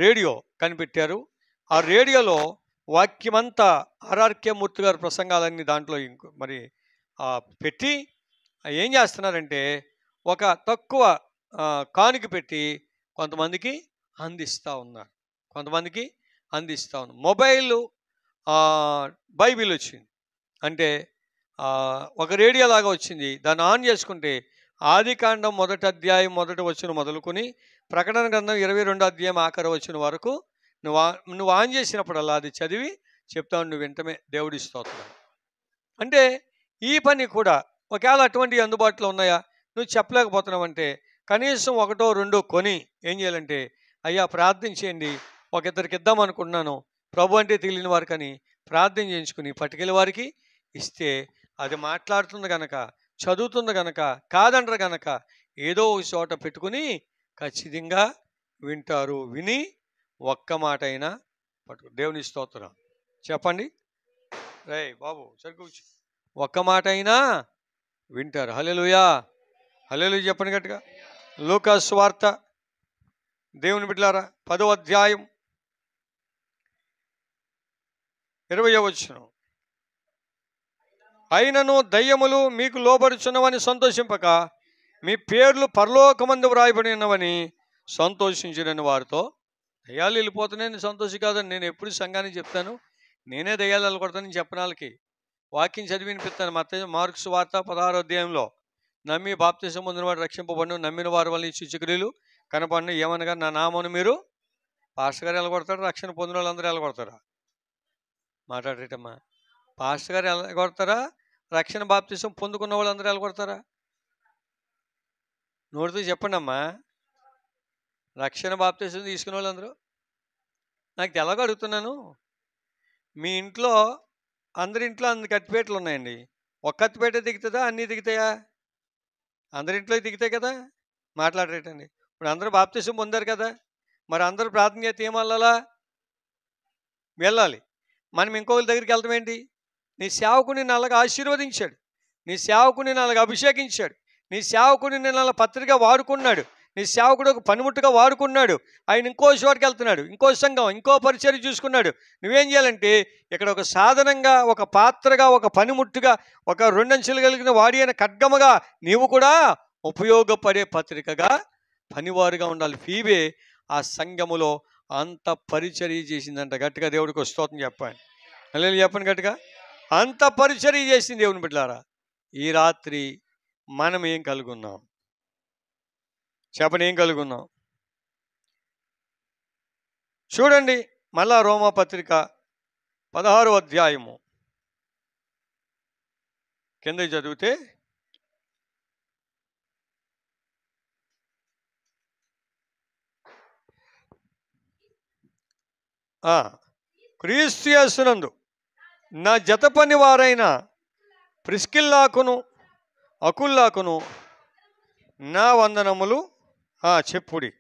రేడియో కనిపెట్టారు. ఆ రేడియోలో వాక్యమంతా ఆర్ఆర్కే మూర్తి గారి ప్రసంగాలన్నీ దాంట్లో మరి పెట్టి ఏం చేస్తున్నారంటే ఒక తక్కువ కానుక పెట్టి కొంతమందికి అందిస్తూ ఉన్నారు. మొబైల్ బైబిల్ వచ్చింది అంటే ఒక రేడియో లాగా వచ్చింది. దాన్ని ఆన్ చేసుకుంటే ఆదికాండం 1వ అధ్యాయం 1వ వచనం మొదలుకొని ప్రకటన గ్రంథం 22వ అధ్యాయం ఆఖరి వచనం వరకు నువ్వు ఆన్ చేసినప్పుడల్లా అది చదివి చెప్తావు. నువ్వు వింటమే. దేవుడి స్తోత్రం. అంటే ఈ పని కూడా ఒకవేళ అటువంటివి అందుబాటులో ఉన్నాయా? నువ్వు చెప్పలేకపోతున్నావంటే కనీసం 1, 2 కొని ఏం చేయాలంటే, అయ్యా ప్రార్థన చేయండి, ఒక ఇద్దరికి ఇద్దాం అనుకుంటున్నాను, ప్రభు అంటే తెలియని వారికి అని ప్రార్థన చేయించుకుని పట్టుకెళ్ళి వారికి ఇస్తే అది మాట్లాడుతుంది కనుక, చదువుతుంది కనుక, కాదంటారు కనుక ఏదో ఒక చోట పెట్టుకుని ఖచ్చితంగా వింటారు. విని ఒక్క మాట అయినా పట్టుకు. దేవుని స్తోత్రం చెప్పండి. రే బాబు సరిగ్గా ఒక్క మాట అయినా వింటారు. హల్లెలూయా, హల్లెలూయా చెప్పండి గట్టిగా. లూకా సువార్త దేవుని బిడ్డలారా 10వ అధ్యాయం 20వ వచనం. అయినను దయ్యములు మీకు లోబడుచున్నవని సంతోషింపక మీ పేర్లు పరలోకమందు వ్రాయబడి ఉన్నవని సంతోషించినని వారితో. దయ్యాలు వెళ్ళిపోతున్నాయని సంతోషం కాదని నేను ఎప్పుడు సంఘానికి చెప్తాను. నేనే దయ్యాలు వెళ్ళగొడతానని చెప్పిన వాళ్ళకి వాక్యం చదివి వినిపిస్తాను. మార్కు సువార్త 16వ అధ్యాయంలో నమ్మి బాప్తిసం పొందిన వాడు రక్షింపబడును, నమ్మిన వారి వల్ల ఈ సూచక్రియలు కనపడను. ఏమనగా నా నామమును మీరు పాస్టర్ గారు వెళ్ళగొడతారు, రక్షణ పొందిన వాళ్ళందరూ వెళ్ళగొడతారా? మాట్లాడరేటమ్మా. పాస్టర్ గారు వెళ్ళగొడతారా? రక్షణ బాప్తిసం పొందుకున్న వాళ్ళందరూ వెళ్ళగొడతారా? నోటితో చెప్పండి అమ్మా. రక్షణ బాప్తిసం తీసుకునే వాళ్ళందరూ. నాకు తెలవక అడుగుతున్నాను. మీ ఇంట్లో అందరింట్లో కత్తిపేటలు ఉన్నాయండి. ఒక కత్తిపేట దిగుతుందా? అన్నీ దిగుతాయా? అందరింట్లో దిగుతాయి కదా. మాట్లాడరేటండి. ఇప్పుడు అందరూ బాప్తిసం పొందారు కదా, మరి అందరూ ప్రార్థన చేస్తే ఏం వెళ్ళాలి. మనం ఇంకొకరి దగ్గరికి వెళ్తాం ఏంటి? నీ సేవకుని నల్లగా ఆశీర్వదించాడు, నీ సేవకుని నల్లగా అభిషేకించాడు, నీ సేవకుని నల్ల పత్రిక వాడుకున్నాడు, నీ సేవకుడు ఒక పనిముట్టుగా వాడుకున్నాడు. ఆయన ఇంకో చోటుకి వెళ్తున్నాడు, ఇంకో సంఘం, ఇంకో పరిచర్య చూసుకున్నాడు. నువ్వేం చేయాలంటే ఇక్కడ ఒక సాధనంగా, ఒక పాత్రగా, ఒక పనిముట్టుగా, ఒక 2 అంచెలు కలిగిన వాడి అయిన ఖడ్గముగా నీవు కూడా ఉపయోగపడే పత్రికగా పనివారుగా ఉండాలి. ఫీబే ఆ సంఘములో అంత పరిచర్య చేసిందంట. గట్టిగా దేవుడికి స్తోత్రం చెప్పండి. హల్లెలూయా చెప్పండి గట్టిగా. అంత పరిచర్య చేసింది దేవుని బిడ్డలారా. ఈ రాత్రి మనం ఏం కలుగున్నాం చెప్పండి? ఏం కలుగున్నాం చూడండి. మళ్ళా రోమా పత్రిక 16వ అధ్యాయము కింద చదివితే క్రీస్తు యేసునందు నా జత పని వారైన ప్రిస్కిల్లాకును అకుల్లాకును నా వందనములు చెప్పుడి.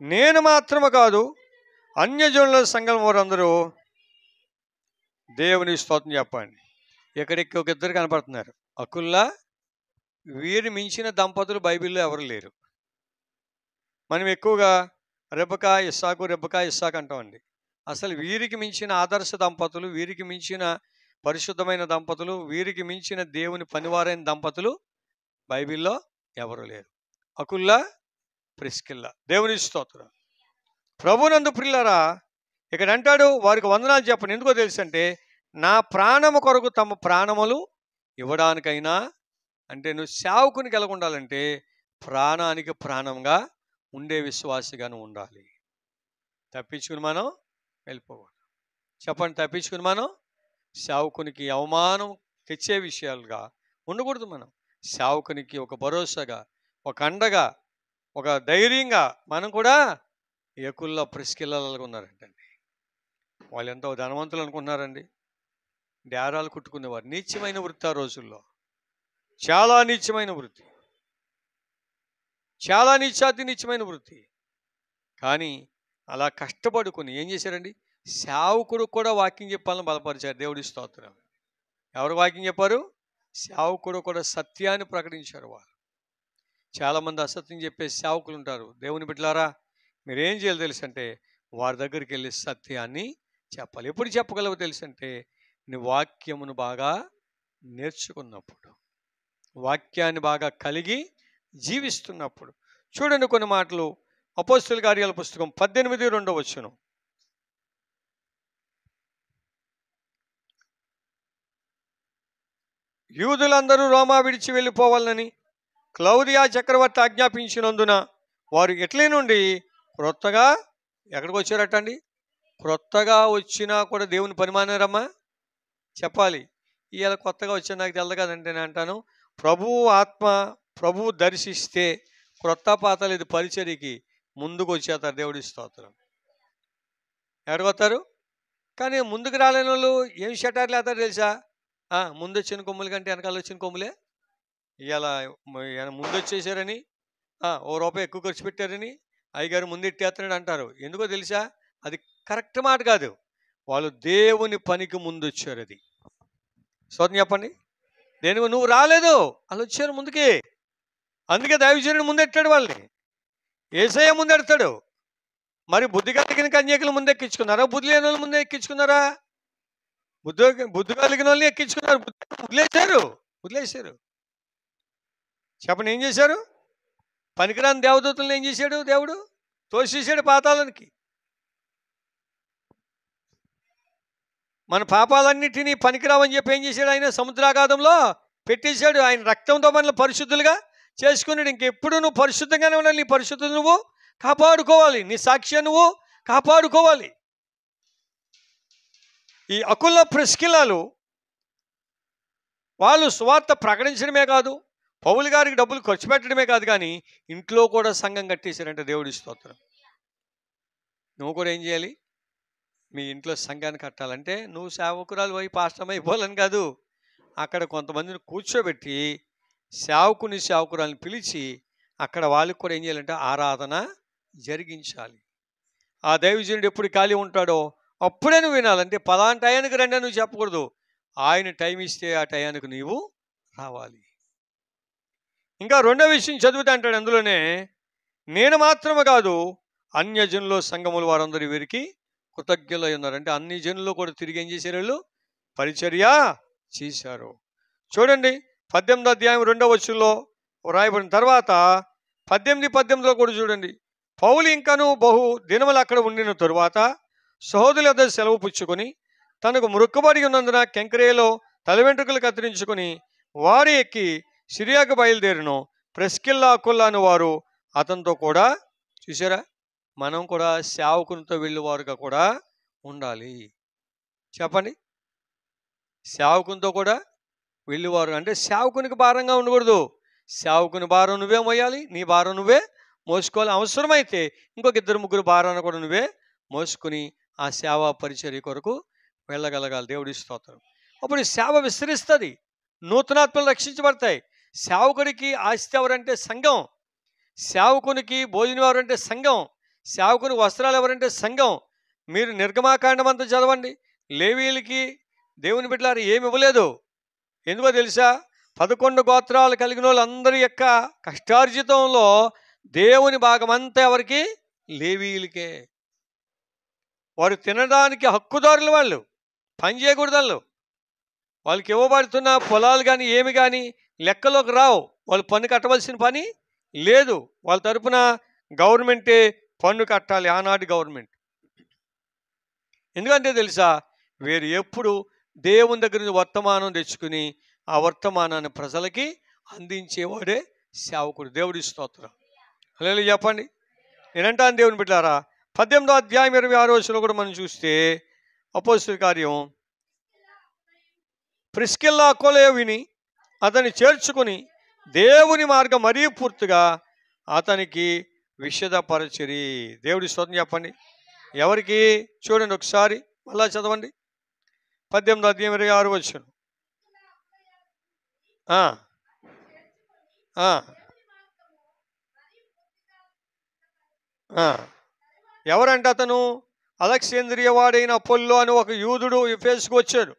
నేను మాత్రము కాదు, అన్యజనుల సంఘం వారందరూ దేవుని స్తోత్రం చెప్పండి. ఇక్కడికి ఒక ఇద్దరు కనపడుతున్నారు, అకుల్లా. వీరిని మించిన దంపతులు బైబిల్లో ఎవరు లేరు. మనం ఎక్కువగా రెబకా ఇస్సాకు అంటామండి. అసలు వీరికి మించిన ఆదర్శ దంపతులు, వీరికి మించిన పరిశుద్ధమైన దంపతులు, వీరికి మించిన దేవుని పనివారైన దంపతులు బైబిల్లో ఎవరు లేరు. Aquila, Priscilla. దేవుని స్తోత్రం. ప్రభునందు ప్రియులారా, ఇక్కడ అంటాడు వారికి వందనాలు చెప్పండి. ఎందుకో తెలుసంటే, నా ప్రాణము కొరకు తమ ప్రాణములు ఇవ్వడానికైనా, అంటే నువ్వు సేవకునికి ఎలా ఉండాలంటే ప్రాణానికి ప్రాణంగా ఉండే విశ్వాసిగాను ఉండాలి. తప్పించుకుని మనం వెళ్ళిపోకూడదు. చెప్పండి, తప్పించుకుని మనం సేవకునికి అవమానం తెచ్చే విషయాలుగా ఉండకూడదు. మనం సేవకునికి ఒక భరోసాగా, ఒక అండగా, ఒక ధైర్యంగా మనం కూడా ఏకుల్లో ప్రిస్కిల్లలాగా ఉన్నారంటండి. వాళ్ళు ఎంతో ధనవంతులు అనుకుంటున్నారండి. డేరాలు కుట్టుకునేవారు. నీచమైన వృత్తి ఆ రోజుల్లో, చాలా నీచమైన వృత్తి, చాలా నీచమైన వృత్తి. కానీ అలా కష్టపడుకుని ఏం చేశారండి, సేవకుడు కూడా వాక్యం చెప్పాలని బలపరిచారు. దేవుడి స్తోత్రం. ఎవరు వాక్యం చెప్పారు? సేవకుడు కూడా సత్యాన్ని ప్రకటించారు. వారు చాలామంది అసత్యం చెప్పే సేవకులు ఉంటారు. దేవుని బిడ్డలారా, మీరేం చేయాలి తెలుసు అంటే, వారి దగ్గరికి వెళ్ళి సత్యాన్ని చెప్పాలి. ఎప్పుడు చెప్పగలవు తెలుసు అంటే, నీ వాక్యమును బాగా నేర్చుకున్నప్పుడు, వాక్యాన్ని బాగా కలిగి జీవిస్తున్నప్పుడు. చూడండి కొన్ని మాటలు. అపోస్తలుల కార్యాల పుస్తకం 18:2 యూదులందరూ రోమా విడిచి వెళ్ళిపోవాలని క్లౌదియా చక్రవర్తి ఆజ్ఞాపించినందున వారు ఇటలీ నుండి క్రొత్తగా ఎక్కడికి వచ్చారట అండి? క్రొత్తగా వచ్చినా కూడా దేవుని పని మానేరమ్మా చెప్పాలి. ఇవాళ కొత్తగా వచ్చా నాకు తెలదు కదంటే నేను అంటాను, ప్రభువు ఆత్మ, ప్రభువు దర్శిస్తే క్రొత్త పాతలు ఇది పరిచర్యకి ముందుకు వచ్చేస్తారు. దేవుడి స్తోత్రం. ఎక్కడికి వస్తారు? కానీ ముందుకు రాలేని వాళ్ళు ఏం షటార్లు వేస్తారు తెలుసా? ముందు వచ్చిన కొమ్ములు కంటే వెనకాల వచ్చిన కొమ్ములే. ఇవాళ ముందు వచ్చేసారని, ₹1 ఎక్కువ ఖర్చు పెట్టారని అయ్యగారు ముందెట్టేస్తున్నాడు అంటారు. ఎందుకో తెలుసా? అది కరెక్ట్ మాట కాదు. వాళ్ళు దేవుని పనికి ముందు వచ్చారు. అది స్తోత్రం చెప్పండి. దేనికి నువ్వు రాలేదు, వాళ్ళు వచ్చారు ముందుకి. అందుకే దైవజనుడు ముందెట్టాడు వాళ్ళని. యేసయ్య ముందెడతాడు. మరి బుద్ధి కలిగిన కన్యకలు ముందెక్కించుకున్నారా? బుద్ధి లేని వాళ్ళు ముందే ఎక్కించుకున్నారా? బుద్ధి కలిగిన వాళ్ళని ఎక్కించుకున్నారు. వదిలేశారు. చెప్పండి, ఏం చేశారు? పనికిరాని దేవదూతలను ఏం చేశాడు? దేవుడు తోసేసాడు పాతాళానికి. మన పాపాలన్నిటినీ పనికిరావని చెప్పి ఏం చేశాడు? ఆయన సముద్రాగాధంలో పెట్టేశాడు. ఆయన రక్తంతో మనల్ని పరిశుద్ధులుగా చేసుకున్నాడు. ఇంకెప్పుడు నువ్వు పరిశుద్ధంగానే ఉండాలి. నీ పరిశుద్ధత నువ్వు కాపాడుకోవాలి. నీ సాక్ష్యం నువ్వు కాపాడుకోవాలి. ఈ అకుల్లా ప్రిస్కిల్లాలు వాళ్ళు సువార్త ప్రకటించడమే కాదు, పౌలు గారికి డబ్బులు ఖర్చు పెట్టడమే కాదు, కానీ ఇంట్లో కూడా సంఘం కట్టేశారంటే దేవుడి స్తోత్రం. నువ్వు కూడా ఏం చేయాలి? మీ ఇంట్లో సంఘాన్ని కట్టాలంటే నువ్వు సేవకురాలు పోయి పాస్టర్ అయిపోవాలని కాదు. అక్కడ కొంతమందిని కూర్చోబెట్టి సేవకురాలను పిలిచి అక్కడ వాళ్ళకి కూడా ఏం చేయాలంటే ఆరాధన జరిగించాలి. ఆ దైవజనుడు ఎప్పుడు ఖాళీ ఉంటాడో అప్పుడే నువ్వు వినాలంటే పలానా టయానికి రండి నువ్వు చెప్పకూడదు. ఆయన టైం ఇస్తే ఆ టయానికి నీవు రావాలి. ఇంకా రెండో విషయం చదువుతా అంటాడు అందులోనే, నేను మాత్రమే కాదు అన్యజనుల సంఘములు వారందరూ వీరికి కృతజ్ఞులై ఉన్నారు. అంటే అన్ని జనులు కూడా తిరిగి ఏం చేశారు? వాళ్ళు పరిచర్య చేశారు. చూడండి 18వ అధ్యాయం 2వ వచనంలో రాయబడిన తర్వాత 18:18 కూడా చూడండి. పౌలు ఇంకను బహు దినములు అక్కడ ఉండిన తరువాత సహోదరుల వద్ద సెలవు పుచ్చుకొని తనకు మృక్కుబడి ఉన్నందున కెంక్రేలో తల వెంట్రుకలు కత్తిరించుకొని వారు ఎక్కి సిరియాకు బయలుదేరిను. ప్రిస్కిల్లా అకుల్లాను వారు అతనితో కూడా. చూసారా, మనం కూడా సేవకునితో వెళ్ళేవారుగా కూడా ఉండాలి. చెప్పండి, సేవకునితో కూడా వెళ్ళేవారు. అంటే సేవకునికి భారంగా ఉండకూడదు. సేవకుని భారం నువ్వే మోయాలి, నీ భారం నువ్వే మోసుకోవాలి. అవసరమైతే ఇంకొక ఇద్దరు ముగ్గురు భారాన్ని కూడా నువ్వే మోసుకుని ఆ సేవా పరిచర్య కొరకు వెళ్ళగలగాలి. దేవుడి స్తోత్రం. అప్పుడు ఈ సేవ విస్తరిస్తుంది, నూతనాత్మలు రక్షించబడతాయి. సేవకుడికి ఆస్తి ఎవరంటే సంఘం, సేవకునికి భోజనం ఎవరంటే సంఘం, సేవకుని వస్త్రాలు ఎవరంటే సంఘం. మీరు నిర్గమాకాండం అంతా చదవండి. లేవీయులకి దేవుని బిడ్డలారు ఏమి ఇవ్వలేదు. ఎందుకో తెలుసా? 11 గోత్రాలు కలిగిన వాళ్ళందరి యొక్క కష్టార్జితంలో దేవుని భాగమంతా ఎవరికి? లేవీయులకే. వారు తినడానికి హక్కుదారులు, వాళ్ళు పని చేయకూడదు. వాళ్ళకి ఇవ్వబడుతున్న పొలాలు కానీ ఏమి కానీ లెక్కలోకి రావు. వాళ్ళు పన్ను కట్టవలసిన పని లేదు. వాళ్ళ తరపున గవర్నమెంటే పన్ను కట్టాలి, ఆనాటి గవర్నమెంట్. ఎందుకంటే తెలుసా? వీరు ఎప్పుడు దేవుని దగ్గర నుంచి వర్తమానం తెచ్చుకుని ఆ వర్తమానాన్ని ప్రజలకి అందించేవాడే సేవకుడు. దేవుడి స్తోత్రం. హల్లెలూయా చెప్పండి. నేనంటాను దేవుని బిడ్డలారా, 18వ అధ్యాయం 26వ వచనంలో కూడా మనం చూస్తే అపోస్తలుల కార్యం, ప్రిస్కిల్లా అక్విలా విని అతన్ని చేర్చుకుని దేవుని మార్గం మరీ పూర్తిగా అతనికి విషదపరచిరి. దేవుడి స్తోత్రం చెప్పండి. ఎవరికి? చూడండి ఒకసారి మళ్ళా చదవండి. 18వ అధ్యాయం 26వ వచనం. ఎవరంటే అతను అలెగ్జాంద్రియ వాడైన అపోల్లో అని ఒక యూదుడు ఎఫెసుకు వచ్చాడు.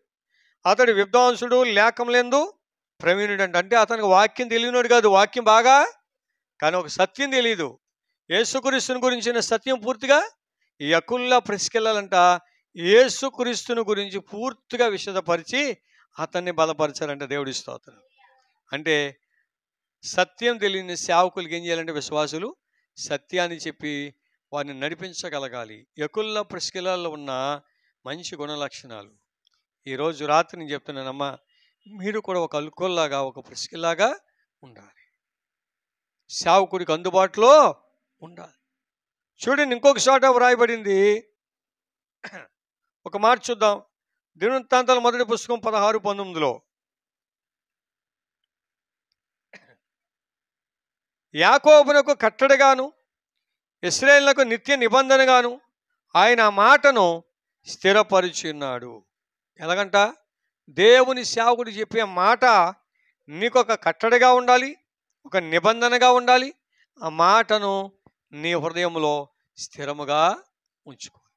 అతడు విద్వాంసుడు, లేఖములందు ప్రవీణుడు అంట. అంటే అతనికి వాక్యం తెలియనోడు కాదు, వాక్యం బాగా, కానీ ఒక సత్యం తెలియదు. యేసుక్రీస్తుని గురించిన సత్యం పూర్తిగా ఈ అకుల్లా ప్రిస్కిల్లాలంట యేసుక్రీస్తుని గురించి పూర్తిగా విషదపరిచి అతన్ని బలపరచారంట. దేవుడి స్తోత్రం. అంటే సత్యం తెలియని సేవకులకి ఏం చేయాలంటే విశ్వాసులు సత్యాన్ని చెప్పి వారిని నడిపించగలగాలి. అకుల్లా ప్రిస్కిల్లాలో ఉన్న మంచి గుణ లక్షణాలు ఈరోజు రాత్రి నేను చెప్తున్నానమ్మా, మీరు కూడా ఒక అకుల్లాగా, ఒక ప్రిస్కిల్లాగా ఉండాలి. సేవకుడికి అందుబాటులో ఉండాలి. చూడండి, ఇంకొక చోట వ్రాయబడింది. ఒక మాట చూద్దాం. దినవృత్తాంతాల మొదటి పుస్తకం 16:19లో యాకోబునకు కట్టడగాను ఇశ్రాయేలునకు నిత్య నిబంధనగాను ఆయన మాటను స్థిరపరిచి ఉన్నాడు. ఎలాగంట? దేవుని సేవకుడు చెప్పే మాట నీకు ఒక కట్టడగా ఉండాలి, ఒక నిబంధనగా ఉండాలి. ఆ మాటను నీ హృదయంలో స్థిరముగా ఉంచుకోవాలి.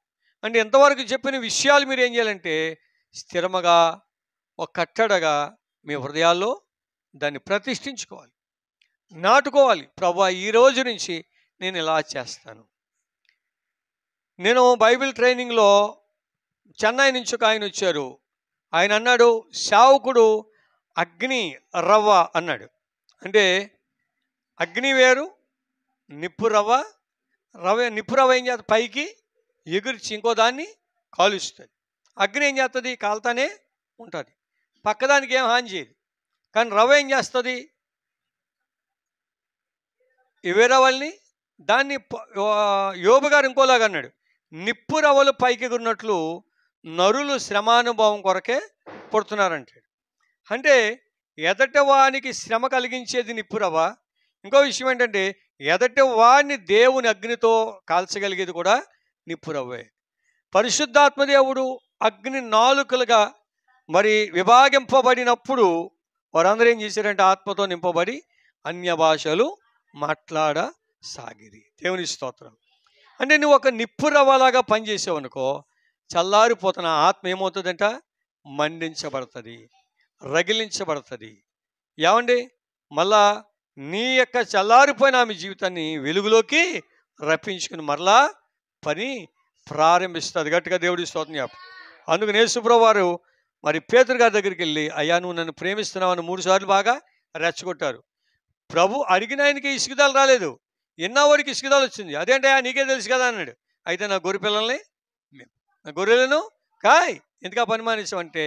అంటే ఎంతవరకు చెప్పిన విషయాలు మీరు ఏం చేయాలంటే స్థిరముగా, ఒక కట్టడగా మీ హృదయాల్లో దాన్ని ప్రతిష్ఠించుకోవాలి, నాటుకోవాలి. ప్రభువా, ఈ రోజు నుంచి నేను ఇలా చేస్తాను. నేను బైబిల్ ట్రైనింగ్లో చెన్నై నుంచి ఒక ఆయన వచ్చారు. ఆయన అన్నాడు, సేవకుడు అగ్ని రవ్వ అన్నాడు. అంటే అగ్ని వేరు, నిప్పు రవ్వ. నిప్పు రవ్వ ఏం చేస్తుంది? పైకి ఎగుర్చి ఇంకో దాన్ని కాలుస్తుంది. అగ్ని ఏం చేస్తుంది? కాలుతానే ఉంటుంది, పక్కదానికి ఏం హాని చేయదు. కానీ రవ్వ ఏం చేస్తుంది? వేరే వాళ్ళని దాన్ని యోబు గారు ఇంకోలాగా అన్నాడు, నిప్పు రవ్వలు పైకి ఎగురినట్లు నరులు శ్రమానుభవం కొరకే పుడుతున్నారంటాడు. అంటే ఎదట వానికి శ్రమ కలిగించేది నిప్పు రవ్వ. ఇంకో విషయం ఏంటంటే ఎదట వాడిని దేవుని అగ్నితో కాల్చగలిగేది కూడా నిప్పు రవ్వే. పరిశుద్ధాత్మదేవుడు అగ్ని నాలుకలుగా మరి విభాగింపబడినప్పుడు వారందరూ ఏం చేశారంటే ఆత్మతో నింపబడి అన్య భాషలు మాట్లాడసాగిరి. దేవుని స్తోత్రం. అంటే నువ్వు ఒక నిప్పు రవ్వలాగా పనిచేసావు అనుకో, చల్లారిపోతున్న ఆత్మ ఏమవుతుందంట? మండించబడుతుంది, రగిలించబడుతుంది. ఏమండి? మళ్ళా నీ యొక్క చల్లారిపోయిన ఆమె జీవితాన్ని వెలుగులోకి రప్పించుకుని మరలా పని ప్రారంభిస్తుంది. గట్టిగా దేవుడి స్తోత్రం చెప్పు. అందుకని యేసుప్రభువు వారు మరి పేతురు గారి దగ్గరికి వెళ్ళి, అయ్యా నువ్వు నన్ను ప్రేమిస్తున్నావని 3 సార్లు బాగా రెచ్చగొట్టారు. ప్రభు అడిగిన ఆయనకి ఇసుకుదాలు రాలేదు, ఎన్నోవాడికి ఇసుకుదాలు వచ్చింది. అదేంటయ్యా నీకే తెలుసు కదా అన్నాడు. అయితే నా గొర్రె పిల్లల్ని, నా గొర్రెలను కాయ్. ఎందుకు ఆ పని మానేసామంటే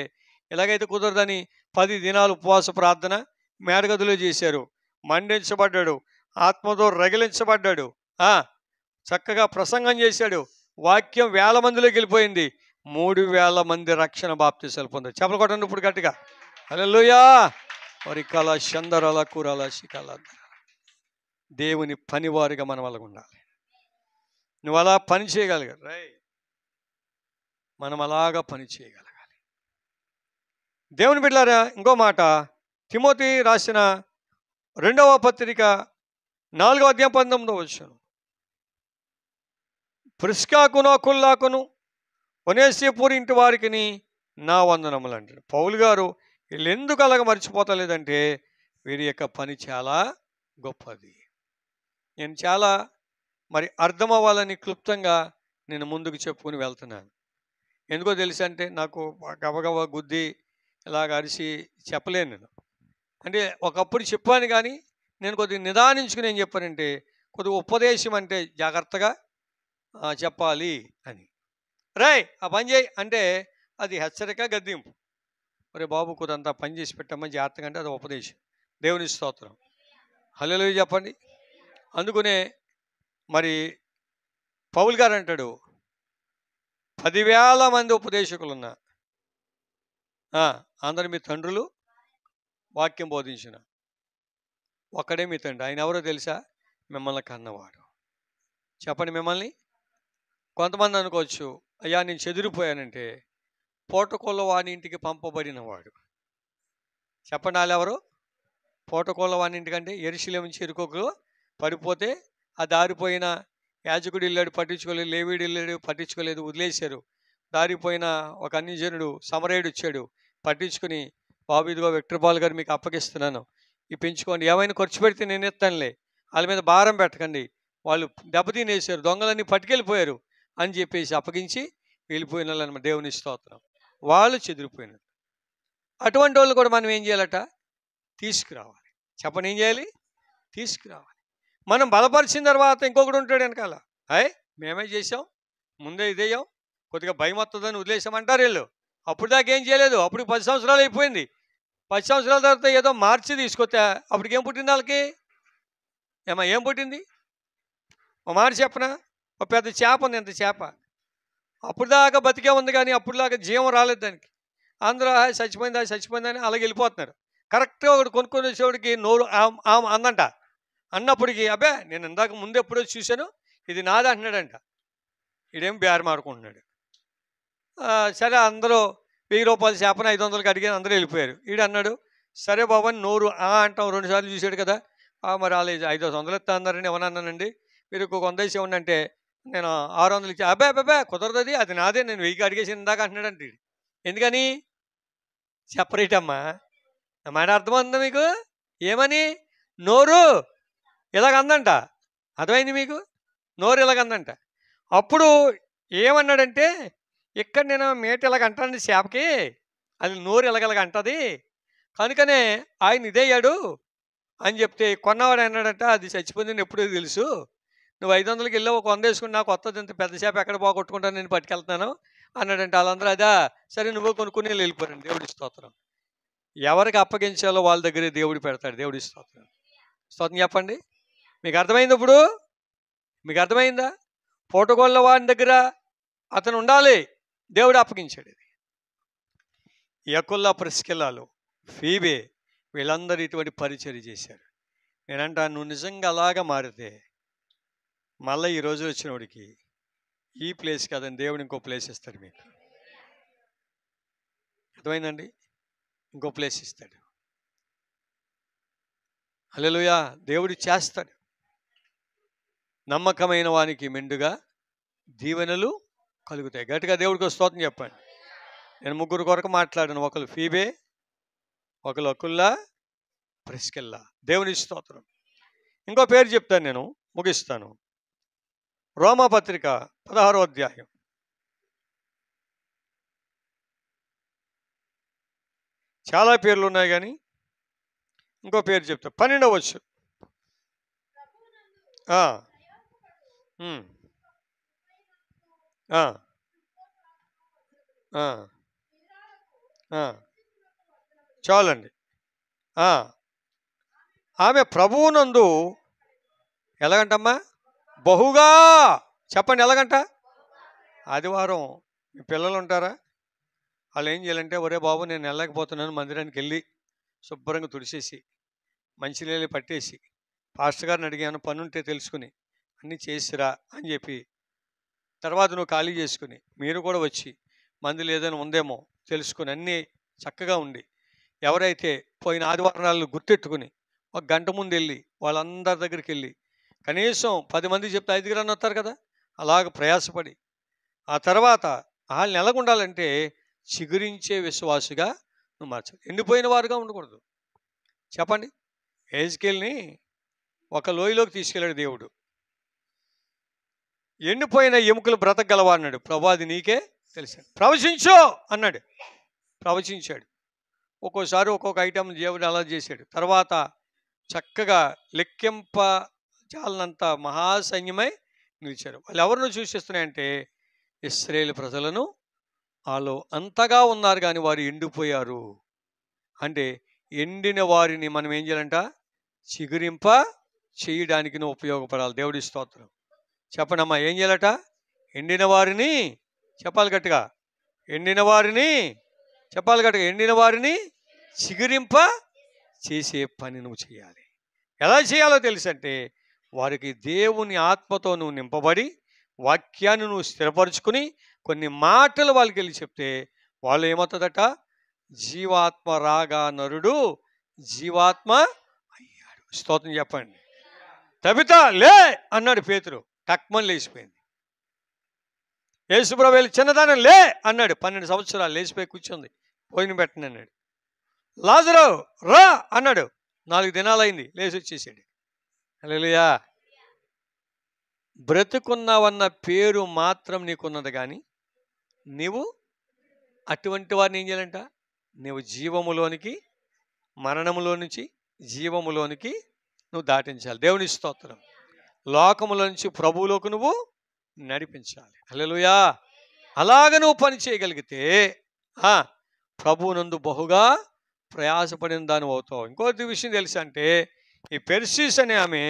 ఎలాగైతే కుదరదని 10 దినాలు ఉపవాస ప్రార్థన మేడగదిలో చేశారు. మండించబడ్డాడు, ఆత్మతో రగిలించబడ్డాడు, చక్కగా ప్రసంగం చేశాడు. వాక్యం 1000 మందిలోకి వెళ్ళిపోయింది. 3000 మంది రక్షణ బాప్తిసాలు పొందారు. చెప్పలు కొట్టండి ఇప్పుడు గట్టిగా. హల్లెలూయా. మరి కళ చందరల కూరల శిఖల. దేవుని పనివారిగా మనం అలాగ ఉండాలి. నువ్వు అలా పని చేయగలగాలి. మనం అలాగా పని చేయగలగాలి. దేవుని బిడ్డలారా, ఇంకో మాట, తిమోతి రాసిన 2వ పత్రిక 4వ అధ్యాయం 19వ వచనం. ప్రిస్కాకును అకుల్లాకును ఒనేసిఫోరు ఇంటి వారికి నా వందనములు అంటాడు. పౌలు గారు వీళ్ళు ఎందుకు అలాగ మర్చిపోతలేదంటే వీరి యొక్క పని చాలా గొప్పది. నేను చాలా మరి అర్థం అవ్వాలని క్లుప్తంగా నేను ముందుకు చెప్పుకుని వెళ్తున్నాను. ఎందుకో తెలుసు అంటే నాకు గబగబ గుద్ది ఇలాగ అరిసి చెప్పలేను నేను. అంటే ఒకప్పుడు చెప్పాను, కానీ నేను కొద్దిగా నిదానించుకుని ఏం చెప్పానంటే, కొద్దిగా ఉపదేశం అంటే జాగ్రత్తగా చెప్పాలి అని. ఆ పని చేయి అంటే అది హెచ్చరిక, గద్దింపు. ఒరే బాబు కొద్దంతా పని చేసి పెట్టమ్మని జాగ్రత్తగా అంటే అది ఉపదేశం. దేవుని స్తోత్రం. హల్లెలూయా చెప్పండి. అందుకనే మరి పౌలు గారు అంటాడు, 10,000 మంది ఉపదేశకులున్నా అందరు మీ తండ్రులు వాక్యం బోధించిన ఒక్కడే మీ తండ్రి. ఆయన ఎవరో తెలుసా? మిమ్మల్ని కన్నవాడు. చెప్పండి, మిమ్మల్ని. కొంతమంది అనుకోవచ్చు, అయ్యా నేను చెదిరిపోయానంటే పూటకోళ్ళ వాని ఇంటికి పంపబడినవాడు. చెప్పండి, వాళ్ళెవరు? పూటకోళ్ళ వాని ఇంటికంటే యెరూషలేము నుంచి యెరికోకు పడిపోతే ఆ దారిపోయిన యాజకుడు వెళ్ళాడు, పట్టించుకోలేదు. లేవీడు వెళ్ళాడు, పట్టించుకోలేదు, వదిలేశారు. దారిపోయిన ఒక అన్యజనుడు సమరయుడు వచ్చాడు, పట్టించుకుని, బాబు ఇదిగో విక్టర్ పాల్ గారు మీకు అప్పగిస్తున్నాను, ఇవి పెంచుకోండి, ఏమైనా ఖర్చు పెడితే నేను ఎత్తానులే, వాళ్ళ మీద భారం పెట్టకండి, వాళ్ళు దెబ్బతినేసారు, దొంగలన్నీ పట్టుకెళ్ళిపోయారు అని చెప్పేసి అప్పగించి వెళ్ళిపోయిన వాళ్ళు దేవుని స్తోత్రం. వాళ్ళు చెదిరిపోయినారు. అటువంటి వాళ్ళు కూడా మనం ఏం చేయాలట? తీసుకురావాలి. చెప్పండి, ఏం చేయాలి? తీసుకురావాలి. మనం బలపరిచిన తర్వాత ఇంకొకటి ఉంటాడు వెనకాల, మేమే చేసాం, ముందే ఇదేయం, కొద్దిగా భయం వస్తుందని వదిలేసామంటారు వీళ్ళు. అప్పుడు దాకా ఏం చేయలేదు. అప్పుడు 10 సంవత్సరాలు అయిపోయింది. 10 సంవత్సరాల తర్వాత ఏదో మార్చి తీసుకొస్తే అప్పటికి ఏం పుట్టింది వాళ్ళకి? ఏం పుట్టింది? ఒక మాట చెప్పనా? ఒక పెద్ద చేప ఉంది, ఎంత చేప. అప్పుడు దాకా బతికే ఉంది, కానీ అప్పుడు దాకా జీవం రాలేదు దానికి. అందరూ చచ్చిపోయిందని అలాగే వెళ్ళిపోతున్నారు. కరెక్ట్గా ఒకటి కొనుక్కొని వచ్చేవాడికి నోరు అందంట. అన్నప్పటికీ అబ్బే నేను ఇందాక ముందు ఎప్పుడో చూశాను, ఇది నాది అంటున్నాడంట. ఈడేం బేరం ఆడుకుంటున్నాడు. సరే, అందరూ 1000 రూపాయల చేపను 500కి అడిగి అందరూ వెళ్ళిపోయారు. ఈడు అన్నాడు, సరే బాబు అని నోరు అంటాం 2 సార్లు చూశాడు కదా, మరి వాళ్ళు 500 ఇస్తా అన్నారని ఏమన్నానండి, మీరు ఒక 100 ఇవ్వండి అంటే నేను 600 ఇచ్చి, అబ్బాయి కుదరదు, అది నాదే, నేను 1000కి అడిగేసి ఇందాక అంటున్నాడంటే. ఎందుకని? సెపరేట్ అమ్మా. మాట అర్థమవుతుందా మీకు? ఏమని? నోరు ఇలాగందంట. అర్థమైంది మీకు? నోరు ఇలాగందంట. అప్పుడు ఏమన్నాడంటే, ఇక్కడ నేను మేట ఇలాగ అంటాను చేపకి, అది నోరు ఇలాగ అంటది, కనుకనే ఆయన ఇదేయాడు అని చెప్తే కొన్నవాడు అన్నాడంట, అది చచ్చిపోయిందని ఎప్పుడూ తెలుసు, నువ్వు 500కి వెళ్ళావు, ఒక 100 వేసుకుని నాకు వస్తుంది, ఇంత పెద్ద చేప ఎక్కడ పోగొట్టుకుంటాను, నేను పట్టుకెళ్తున్నాను అన్నాడంటే. వాళ్ళందరూ అదా సరే నువ్వు కొనుక్కుని వెళ్ళిపోరండి. దేవుడి స్తోత్రం. ఎవరికి అప్పగించాలో వాళ్ళ దగ్గరే దేవుడు పెడతాడు. దేవుడి స్తోత్రం. స్తోత్రం చెప్పండి. మీకు అర్థమైంది? ఇప్పుడు మీకు అర్థమైందా? పూటగోళ్ళ వాని దగ్గర అతను ఉండాలి, దేవుడు అప్పగించాడు. ఇది యకుల్లా, ప్రిస్కిల్లాలు, ఫీబే వీళ్ళందరూ ఇటువంటి పరిచర్య చేశారు. నేనంటా, నువ్వు నిజంగా అలాగా మారితే మళ్ళీ ఈ రోజు వచ్చినోడికి ఈ ప్లేస్ కాదని దేవుడు ఇంకో ప్లేస్ ఇస్తాడు మీకు. అర్థమైందండి? ఇంకో ప్లేస్ ఇస్తాడు. హల్లెలూయా. దేవుడు చేస్తాడు. నమ్మకమైన వానికి మెండుగా దీవెనలు కలుగుతాయి. గట్టిగా దేవుడికి స్తోత్రం చెప్పండి. నేను 3 కొరకు మాట్లాడాను. ఒకరు ఫీబే, ఒకరు అకుల్లా, ప్రిస్కిల్లా. దేవుని స్తోత్రం. ఇంకో పేరు చెప్తాను, నేను ముగిస్తాను. రోమాపత్రిక 16వ అధ్యాయం. చాలా పేర్లు ఉన్నాయి, కానీ ఇంకో పేరు చెప్తా. 12వ వచనం. చాలండి. ఆమె ప్రభువునందు ఎలాగంటమ్మా? బహుగా. చెప్పండి, ఎలాగంట? ఆదివారం మీ పిల్లలు ఉంటారా? వాళ్ళు ఏం చేయాలంటే, ఒరే బాబు నేను వెళ్ళలేకపోతున్నాను, మందిరానికి వెళ్ళి శుభ్రంగా తుడిచేసి మంచినీళ్ళు పట్టేసి పాస్టర్ గారిని అడిగాను, పని ఉంటే తెలుసుకుని అన్నీ చేసిరా అని చెప్పి, తర్వాత నువ్వు ఖాళీ చేసుకుని మీరు కూడా వచ్చి మందులు ఏదైనా ఉందేమో తెలుసుకుని అన్నీ చక్కగా ఉండి, ఎవరైతే పోయిన ఆదివారాలు గుర్తెట్టుకుని ఒక గంట ముందు వెళ్ళి వాళ్ళందరి దగ్గరికి వెళ్ళి కనీసం 10 మంది చెప్తే 5 వస్తారు కదా, అలాగ ప్రయాసపడి ఆ తర్వాత వాళ్ళని ఎలాగుండాలంటే చిగురించే విశ్వాసుగా నువ్వు మార్చాలి. ఎండిపోయిన వారుగా ఉండకూడదు. చెప్పండి, ఎజ్కేల్ని ఒక లోయలోకి తీసుకెళ్ళాడు దేవుడు. ఎండిపోయిన ఎముకలు బ్రతకగలవా అన్నాడు. ప్రభు అది నీకే తెలుసు, ప్రవచించు అన్నాడు. ప్రవచించాడు. ఒక్కోసారి ఒక్కొక్క ఐటమ్ దేవుడు అలా చేశాడు. తర్వాత చక్కగా లెక్కింప చాలనంత మహాసైన్యమై నిలిచారు. వాళ్ళు ఎవరిని సూచిస్తున్నాయంటే ఇశ్రాయేలు ప్రజలను. వాళ్ళు అంతగా ఉన్నారు కానీ వారు ఎండిపోయారు. అంటే ఎండిన వారిని మనం ఏం చేయాలంట, చిగురింప చేయడానికి నువ్వు ఉపయోగపడాలి. దేవుడి స్తోత్రం. చెప్పనమ్మా, ఏం చేయాలట? ఎండిన వారిని చెప్పాలి గట్టిగా, ఎండిన వారిని చెప్పాలి గట్టిగా, ఎండిన వారిని చిగురింప చేసే పని నువ్వు చేయాలి. ఎలా చేయాలో తెలుసంటే, వారికి దేవుని ఆత్మతో నువ్వు నింపబడి వాక్యాన్ని నువ్వు స్థిరపరుచుకుని కొన్ని మాటలు వాళ్ళకి వెళ్ళి చెప్తే వాళ్ళు ఏమవుతుందట, జీవాత్మ రాగా నరుడు జీవాత్మ అయ్యాడు. స్తోత్రం చెప్పండి. తబితా లే అన్నాడు పేతురు, టక్మని లేచిపోయింది. యేసుప్రభు వెళ్ళి చిన్నదానం లే అన్నాడు, 12 సంవత్సరాలు లేచిపోయి కూర్చుంది, పోయిన పెట్టండి అన్నాడు. లాజరు రా అన్నాడు, 4 దినాలైంది, లేచి వచ్చేసాడు. హల్లెలూయా. బ్రతుకున్నావన్న పేరు మాత్రం నీకున్నది కానీ నీవు అటువంటి వారిని ఏం చేయాలంట, నువ్వు జీవములోనికి, మరణములో నుంచి జీవములోనికి నువ్వు దాటించాలి. దేవుని స్తోత్రం. లోకములో నుంచి ప్రభువులోకి నువ్వు నడిపించాలి. హల్లెలూయా. అలాగ నువ్వు పని చేయగలిగితే ప్రభువునందు బహుగా ప్రయాసపడిన దాని అవుతావు. ఇంకొక విషయం తెలుసా అంటే, ఈ పెర్సిస్ అనే ఆమె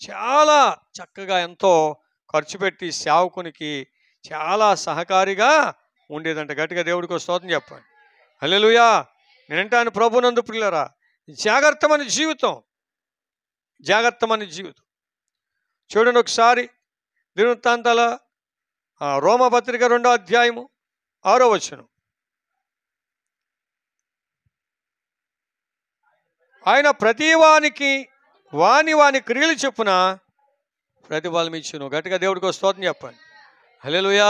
చాలా చక్కగా ఎంతో ఖర్చు పెట్టి సేవకునికి చాలా సహకారిగా ఉండేదంట. గట్టిగా దేవుడికి స్తోత్రం చెప్పండి. హల్లెలూయా. నేనంటాను ప్రభునందు ప్రియులారా, జాగ్రత్తమైన జీవితం, జాగ్రత్తమైన జీవితం. చూడండి ఒకసారి దినవృత్తాంతాల రోమపత్రిక 2వ అధ్యాయము 6వ వచనం. ఆయన ప్రతివానికి వాని క్రియలు చొప్పున ప్రతిఫలం ఇచ్చును. గట్టిగా దేవుడికి స్తోత్రం చెప్పండి. హల్లెలూయా.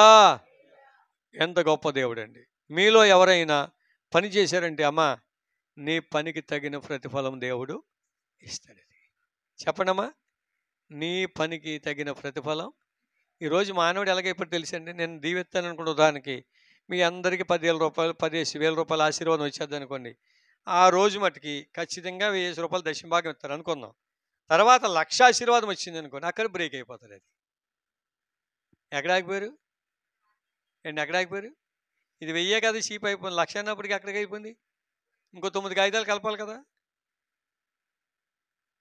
ఎంత గొప్ప దేవుడు అండి. మీలో ఎవరైనా పని చేశారంటే, అమ్మా నీ పనికి తగిన ప్రతిఫలం దేవుడు ఇస్తాడు. చెప్పండమ్మా, నీ పనికి తగిన ప్రతిఫలం. ఈరోజు మానవుడు ఎలాగైపోయి తెలుసండి, నేను దీవిస్తాను అనుకున్న ఉదాహరణకి మీ అందరికీ 10,000 రూపాయలు 15,000 రూపాయలు ఆశీర్వాదం వచ్చేది అనుకోండి. ఆ రోజు మటుకి ఖచ్చితంగా 1000 రూపాయలు దశంభాగం ఇస్తారు అనుకుందాం. తర్వాత 1,00,000 ఆశీర్వాదం వచ్చింది అనుకోండి, అక్కడ బ్రేక్ అయిపోతుంది. అది ఎక్కడ ఆగిపోయారు అండి, ఎక్కడ ఆగిపోయారు? ఇది 1000 కదా చీప్ అయిపోయింది, 1,00,000 అన్నప్పటికీ ఎక్కడికి అయిపోయింది? ఇంకో 9 కాగితాలు కలపాలి కదా,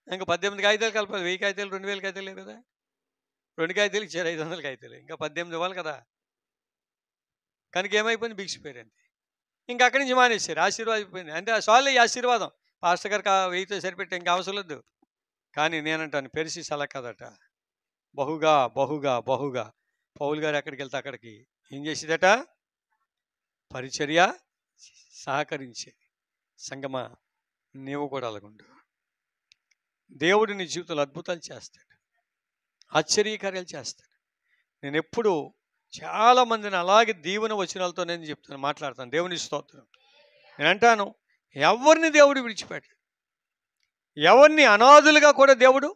ఇంకా 18 కాగితాలు కలపాలి. 1000 కాగితాలు 2000 కాగితాలు లేవు కదా, 2 కాగితాలు ఇచ్చారు 500 కాగితాలు, ఇంకా 18 ఇవ్వాలి కదా. కనుక ఏమైపోయింది, బిగిసిపోయారు అంతే. ఇంకా అక్కడి నుంచి మానేశారు, ఆశీర్వాదం అయిపోయింది. అంటే సార్లు ఈ ఆశీర్వాదం పాస్టర్ గారికి 1000తో సరిపెట్టి ఇంకా అవసరం లేదు. కానీ నేనంటాను పెర్సిస్ అలా కదట, బహుగా బహుగా బహుగా పౌలు గారు ఎక్కడికి వెళ్తే అక్కడికి ఏం చేసేదట, పరిచర్య సహకరించేది. సంగమా, నీవు కూడా అలాగుండు. దేవుడు నీ జీవితంలో అద్భుతాలు చేస్తాడు, ఆశ్చర్యకార్యాలు చేస్తాడు. నేను ఎప్పుడు చాలామందిని అలాగే దీవెన వచనాలతో నేను చెప్తాను, మాట్లాడతాను. దేవుని స్తోత్రం. నేను అంటాను, ఎవరిని దేవుడు విడిచిపెట్టాడు, ఎవరిని అనాథులుగా కూడా దేవుడు,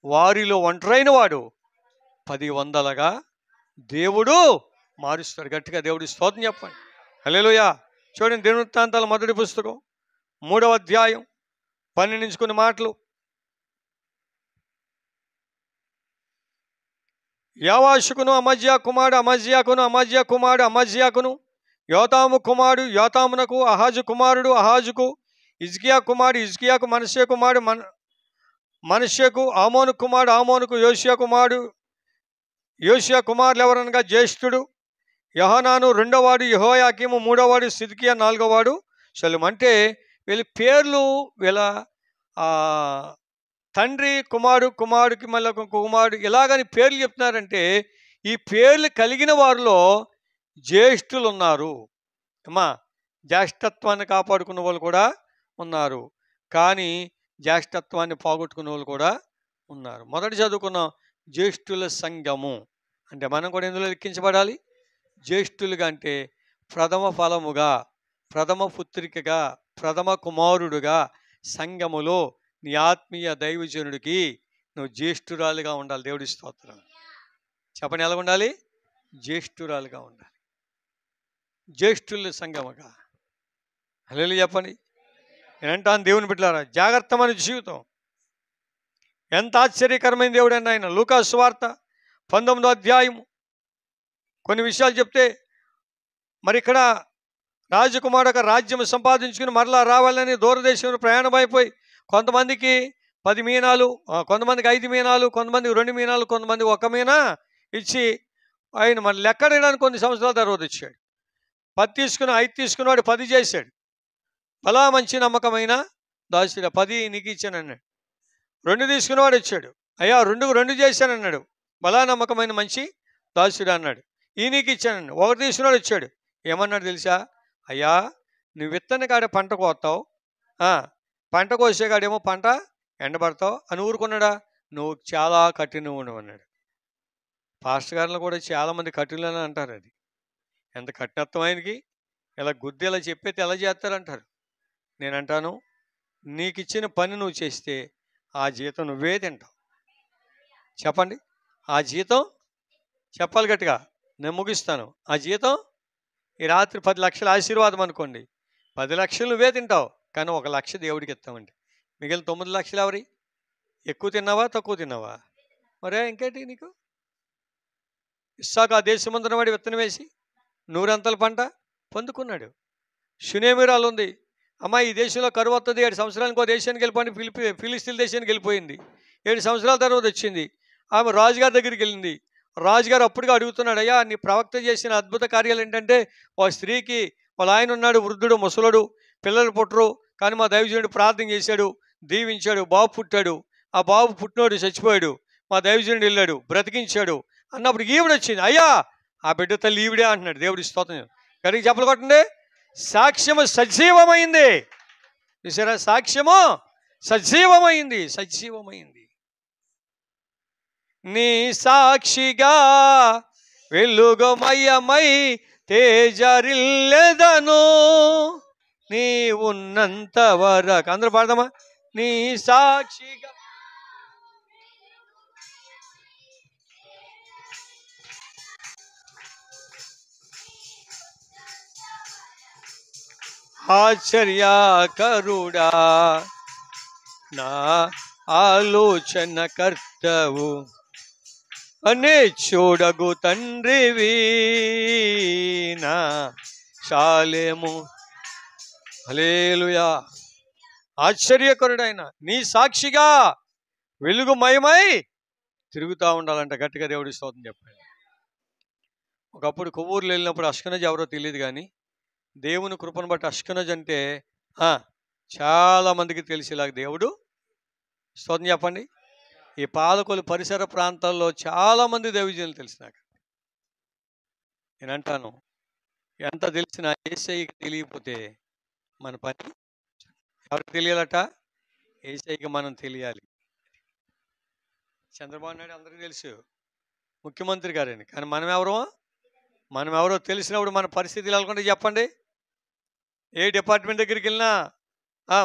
వారిలో ఒంటరైన వాడు 10 వందలుగా దేవుడు మారుస్తాడు. గట్టిగా దేవుడి స్తోత్రం చెప్పండి. హల్లెలూయా. చూడండి, దినవృత్తాంతాల మొదటి పుస్తకం 3వ అధ్యాయం 12 నుంచి కొన్ని మాటలు. యావాషుకును అమజ్యా కుమారుడు అమజ్యాకును, అమజ్యా కుమారుడు అమజ్యాకును, యోతాము కుమారుడు యోతామునకు, అహాజు కుమారుడు అహాజుకు, హిజ్కియా కుమారుడు హిజ్కియాకు, మనష్షే కుమారుడు మనష్షేకు, ఆమోను కుమారుడు ఆమోనుకు, యోషియా కుమారుడు యోషియా కుమారులు ఎవరనగా జ్యేష్ఠుడు యోహానాను రెండోవాడు, యెహోయాకీము మూడోవాడు, సిద్కియా నాలుగోవాడు, షల్లూము. అంటే వీళ్ళ పేర్లు వీళ్ళ తండ్రి, కుమారుడికి మళ్ళీ ఒక కుమారుడు ఇలాగని పేర్లు చెప్తున్నారంటే ఈ పేర్లు కలిగిన వారిలో జ్యేష్ఠులు ఉన్నారు. అమ్మా, జ్యేష్ఠత్వాన్ని కాపాడుకున్న వాళ్ళు కూడా ఉన్నారు, కానీ జ్యేష్ఠత్వాన్ని పోగొట్టుకున్న వాళ్ళు కూడా ఉన్నారు. మొదటి చదువుకున్న జ్యేష్ఠుల సంఘము అంటే మనం కూడా ఎందులో లెక్కించబడాలి? జ్యేష్ఠులుగా అంటే ప్రథమ ఫలముగా, ప్రథమ పుత్రికగా, ప్రథమ కుమారుడుగా సంఘములో నీ ఆత్మీయ దైవజనుడికి నువ్వు జ్యేష్ఠురాలుగా ఉండాలి. దేవుడి స్తోత్రం. చెప్పండి, ఎలా ఉండాలి? జ్యేష్ఠురాలుగా ఉండాలి, జ్యేష్ఠుల సంఘముగా. హల్లెలూయా చెప్పండి. నేనంటాను దేవుని బిడ్డలారా, జాగ్రత్త మన జీవితం. ఎంత ఆశ్చర్యకరమైన దేవుడు అండి ఆయన. లూకా సువార్త 19వ అధ్యాయము కొన్ని విషయాలు చెప్తే, మరి ఇక్కడ రాజకుమారుడు ఒక రాజ్యం సంపాదించుకుని మరలా రావాలని దూరదేశంలో ప్రయాణం అయిపోయి కొంతమందికి 10 మీనాలు, కొంతమందికి 5 మీనాలు, కొంతమందికి 2 మీనాలు, కొంతమందికి 1 మీనా ఇచ్చి ఆయన మరి లెక్కడడానికి కొన్ని సంవత్సరాల తర్వాత వచ్చాడు. 10 తీసుకుని 5 తీసుకున్నాడు, 10 చేశాడు. బలా మంచి నమ్మకమైన దాసుడా 10 నీకు ఇచ్చానన్నాడు. 2 తీసుకున్నవాడు వచ్చాడు, అయ్యా 2 చేశానన్నాడు. బలా నమ్మకమైన మంచి దాసుడా అన్నాడు. ఈ నీకు ఇచ్చానన్నాడు. 1 తీసుకున్నాడు వచ్చాడు, ఏమన్నాడు తెలుసా? అయ్యా నువ్వు విత్తన కాడే పంట కోస్తావు, పంట కోసే కాడేమో పంట ఎండబడతావు అని ఊరుకున్నాడా? నువ్వు చాలా కఠినం అన్నాడు. పాస్టర్ గారిలో కూడా చాలామంది కఠినలని అంటారు. అది ఎంత కఠినత్వం ఆయనకి! ఇలా గుద్ది ఇలా చెప్పేది ఎలా చేస్తారంటారు. నేనంటాను, నీకు ఇచ్చిన పని నువ్వు చేస్తే ఆ జీతం నువ్వే తింటావు. చెప్పండి, ఆ జీతం చెప్పాలి గట్టిగా. నేను ముగిస్తాను. ఆ జీతం ఈ రాత్రి 10 లక్షల ఆశీర్వాదం అనుకోండి, 10 లక్షలు నువ్వే తింటావు, కానీ 1 లక్ష దేవుడికి ఇస్తామండి. మిగిలిన 9 లక్షలు ఎవరి? ఎక్కువ తిన్నావా తక్కువ తిన్నావా? మరే ఇంకేంటి నీకు? ఇస్సాకు ఆ దేశమందున వాడి విత్తనం వేసి 100 అంతల పంట పొందుకున్నాడు. షునేమిరాలు ఉంది, అమ్మ ఈ దేశంలో కరువు వస్తుంది, 7 సంవత్సరాలు ఇంకో దేశానికి వెళ్ళిపోయింది, ఫిలిస్తీన్ దేశానికి వెళ్ళిపోయింది. 7 సంవత్సరాల తర్వాత వచ్చింది. ఆమె రాజుగారి దగ్గరికి వెళ్ళింది. రాజుగారు అప్పటిగా అడుగుతున్నాడు, అయ్యా నీ ప్రవక్త చేసిన అద్భుత కార్యాలు ఏంటంటే ఒక స్త్రీకి వాళ్ళ ఆయన ఉన్నాడు, వృద్ధుడు ముసలుడు, పిల్లలు పుట్టరు, కానీ మా దైవజనుడు ప్రార్థన చేశాడు, దీవించాడు, బాబు పుట్టాడు. ఆ బాబు పుట్టినోడు చచ్చిపోయాడు, మా దైవజనుడు వెళ్ళాడు బ్రతికించాడు అన్నప్పుడు ఈవిడ వచ్చింది, అయ్యా ఆ బిడ్డ తల్లి ఈవిడే అంటున్నాడు. దేవుడి స్తోత్రం. కనుక చెప్పలు కొట్టండి. సాక్ష్యము సజీవమైంది. చూసారా? సాక్ష్యము సజీవమైంది, సజీవమైంది. నీ సాక్షిగా వెలుగుమయమై తేజరిల్లెదను నీ ఉన్నంత వరకు. అందరూ పాడదామా? నీ సాక్షిగా ఆశ్చర్యకరుడా నా ఆలోచన కర్తవు అనే చూడగు తండ్రివి నా శాలేము. హల్లెలూయా. ఆశ్చర్యకరుడైన నీ సాక్షిగా వెలుగుమయమై తిరుగుతూ ఉండాలంట. గట్టిగా దేవుడి స్తోత్రం చెప్పండి. ఒకప్పుడు కొవ్వూరులో వెళ్ళినప్పుడు అష్కనజ్ ఎవరో తెలియదు, కానీ దేవుని కృపను బట్టి అష్కనజ్ అంటే చాలామందికి తెలిసేలాగా దేవుడు స్తోత్రం చెప్పండి. ఈ పాలకొల్లు పరిసర ప్రాంతాల్లో చాలామంది దైవజనులు తెలిసినాక నేనంటాను, ఎంత తెలిసినా యేసయ్యకి తెలియకపోతే మన పని ఎవరికి తెలియాలట? యేసయ్యకి మనం తెలియాలి. చంద్రబాబు నాయుడు అందరికీ తెలుసు, ముఖ్యమంత్రి గారని, కానీ మనం ఎవరో తెలిసినప్పుడు మన పరిస్థితి వెళ్ళకుండా చెప్పండి. ఏ డిపార్ట్మెంట్ దగ్గరికి వెళ్ళినా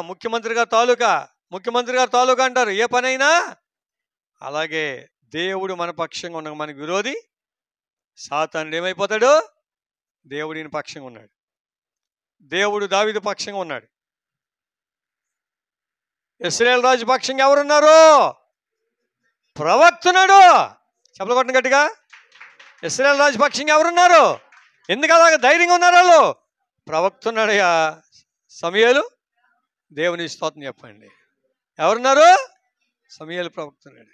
ముఖ్యమంత్రి గారు తాలూకా అంటారు, ఏ పనైనా. అలాగే దేవుడు మన పక్షంగా ఉండగా మనకు విరోధి సాతానుడు ఏమైపోతాడు? దేవుడిని పక్షంగా ఉన్నాడు. దేవుడు దావీదు పక్షంగా ఉన్నాడు. ఇశ్రాయేలు రాజు పక్షంగా ఎవరున్నారు? ప్రవక్తున్నాడు. చెప్పలు కొట్టండి గట్టిగా. ఇశ్రాయేలు రాజు పక్షంగా ఎవరున్నారు? ఎందుకు అలాగ ధైర్యంగా ఉన్నారు వాళ్ళు? ప్రవక్తున్నాడయ్యా సమూయేలు. దేవుని స్తోత్రం చెప్పండి. ఎవరున్నారు? సమూయేలు ప్రవక్తున్నాడు.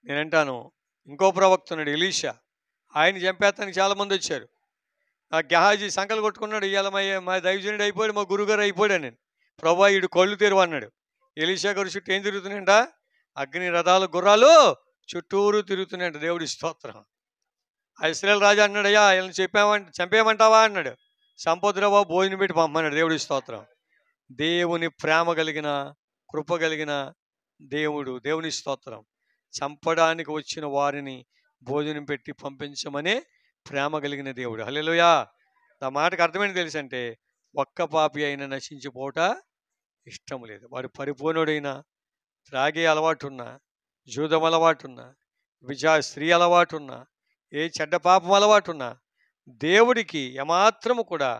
నేనంటాను, ఇంకో ప్రవక్తున్నాడు ఎలీషా. ఆయన చంపేస్తానికి చాలామంది వచ్చారు. ఆ గెహాజీ సంకలు కొట్టుకున్నాడు, ఇవాళ మా దైవజనుడు అయిపోయాడు, మా గురుగారు అయిపోయాడు నేను. ప్రభా ఈడు కళ్ళు తెరువు అన్నాడు. ఎలీషా గారు చుట్టూ ఏం తిరుగుతున్నాయంట? అగ్ని రథాలు గుర్రాలు చుట్టూరు తిరుగుతున్నాయంట. దేవుడి స్తోత్రం. ఆ ఇశ్రాయేలు రాజు అన్నాడు, అయ్యా వీళ్ళని చంపేయమంటావా అన్నాడు. సంపొద్దురావు భోజనం పెట్టి పంపన్నాడు. దేవుడి స్తోత్రం. దేవుని ప్రేమ కలిగిన, కృప కలిగిన దేవుడు, దేవుని స్తోత్రం. చంపడానికి వచ్చిన వారిని భోజనం పెట్టి పంపించమనే ప్రేమ కలిగిన దేవుడు. హల్లెలూయా. ఆ మాటకు అర్థమేంటి తెలుసంటే, ఒక్క పాపి అయినా నశించిపోవట ఇష్టం లేదు. వాడు పరిపూర్ణుడైన, త్రాగే అలవాటున్నా, జూదం అలవాటున్నా, స్త్రీ అలవాటున్నా, ఏ చెడ్డ పాపం అలవాటున్నా, దేవుడికి ఏమాత్రము కూడా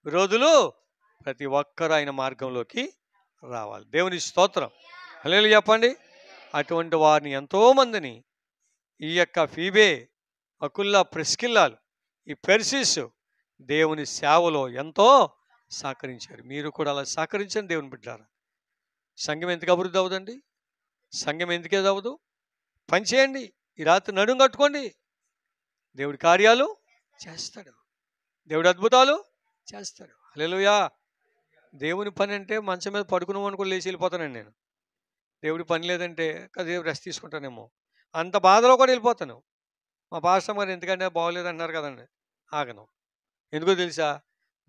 విరోధులు ప్రతి ఒక్కరు ఆయన మార్గంలోకి రావాలి. దేవుని స్తోత్రం. హల్లెలూయా చెప్పండి. అటువంటి వారిని ఎంతోమందిని ఈ యొక్క ఫీబే, అకుల్లా, ప్రిస్కిల్లాలు, ఈ పెర్సిస్ దేవుని సేవలో ఎంతో సహకరించారు. మీరు కూడా అలా సహకరించండి దేవుని బిడ్డలారా. సంఘం ఎందుకు అభివృద్ధి అవ్వదండి? సంఘం ఎందుకేది అవ్వదు? పని చేయండి. ఈ రాత్రి నడుం కట్టుకోండి. దేవుడి కార్యాలు చేస్తాడు. దేవుడి అద్భుతాలు చేస్తాడు. హల్లెలూయా. దేవుని పని అంటే మంచం మీద పడుకున్నాం అనుకుని లేచి వెళ్ళిపోతానండి నేను. దేవుడి పని లేదంటే దేవుడు రెస్ట్ తీసుకుంటానేమో, అంత బాధలో కూడా వెళ్ళిపోతాను. మా పాస్టర్ గారు ఎందుకంటే బాగోలేదు అన్నారు కదండి, ఆగను. ఎందుకో తెలుసా?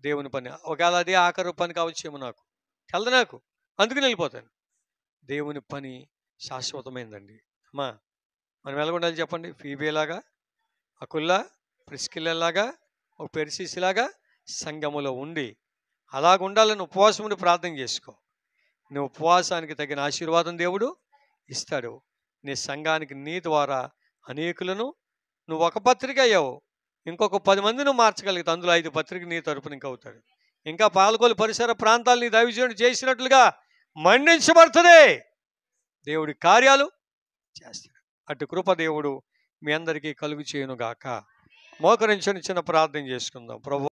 దేవుని పని. ఒకవేళ అదే ఆఖరు పని కావచ్చేమో నాకు, తెలదు నాకు, అందుకని వెళ్ళిపోతాను. దేవుని పని శాశ్వతమైందండి. అమ్మా, మనం ఎలాగుండాలి చెప్పండి? ఫీబేలాగా, అకుల్లా, ప్రిస్కిల్లలాగా, ఒక పెర్సిస్లాగా సంఘములో ఉండి అలాగుండాలని ఉపవాసం ఉండి ప్రార్థన చేసుకో. నువ్వు ఉపవాసానికి తగిన ఆశీర్వాదం దేవుడు ఇస్తాడు. నీ సంఘానికి నీ ద్వారా అనేకులను, నువ్వు ఒక పత్రిక అయ్యావు, ఇంకొక 10 మంది నువ్వు మార్చగలిగితే అందులో 5 పత్రిక నీ తరపున ఇంకా అవుతాడు. ఇంకా పాలకొల్లు పరిసర ప్రాంతాలు నీ దైవజనుడు చేసినట్లుగా మండించబడుతుంది. దేవుడి కార్యాలు చేస్తాడు. అటు కృప దేవుడు మీ అందరికీ కలుగు చేయనుగాక. మోకరించని చిన్న ప్రార్థన చేసుకుందాం. ప్రభు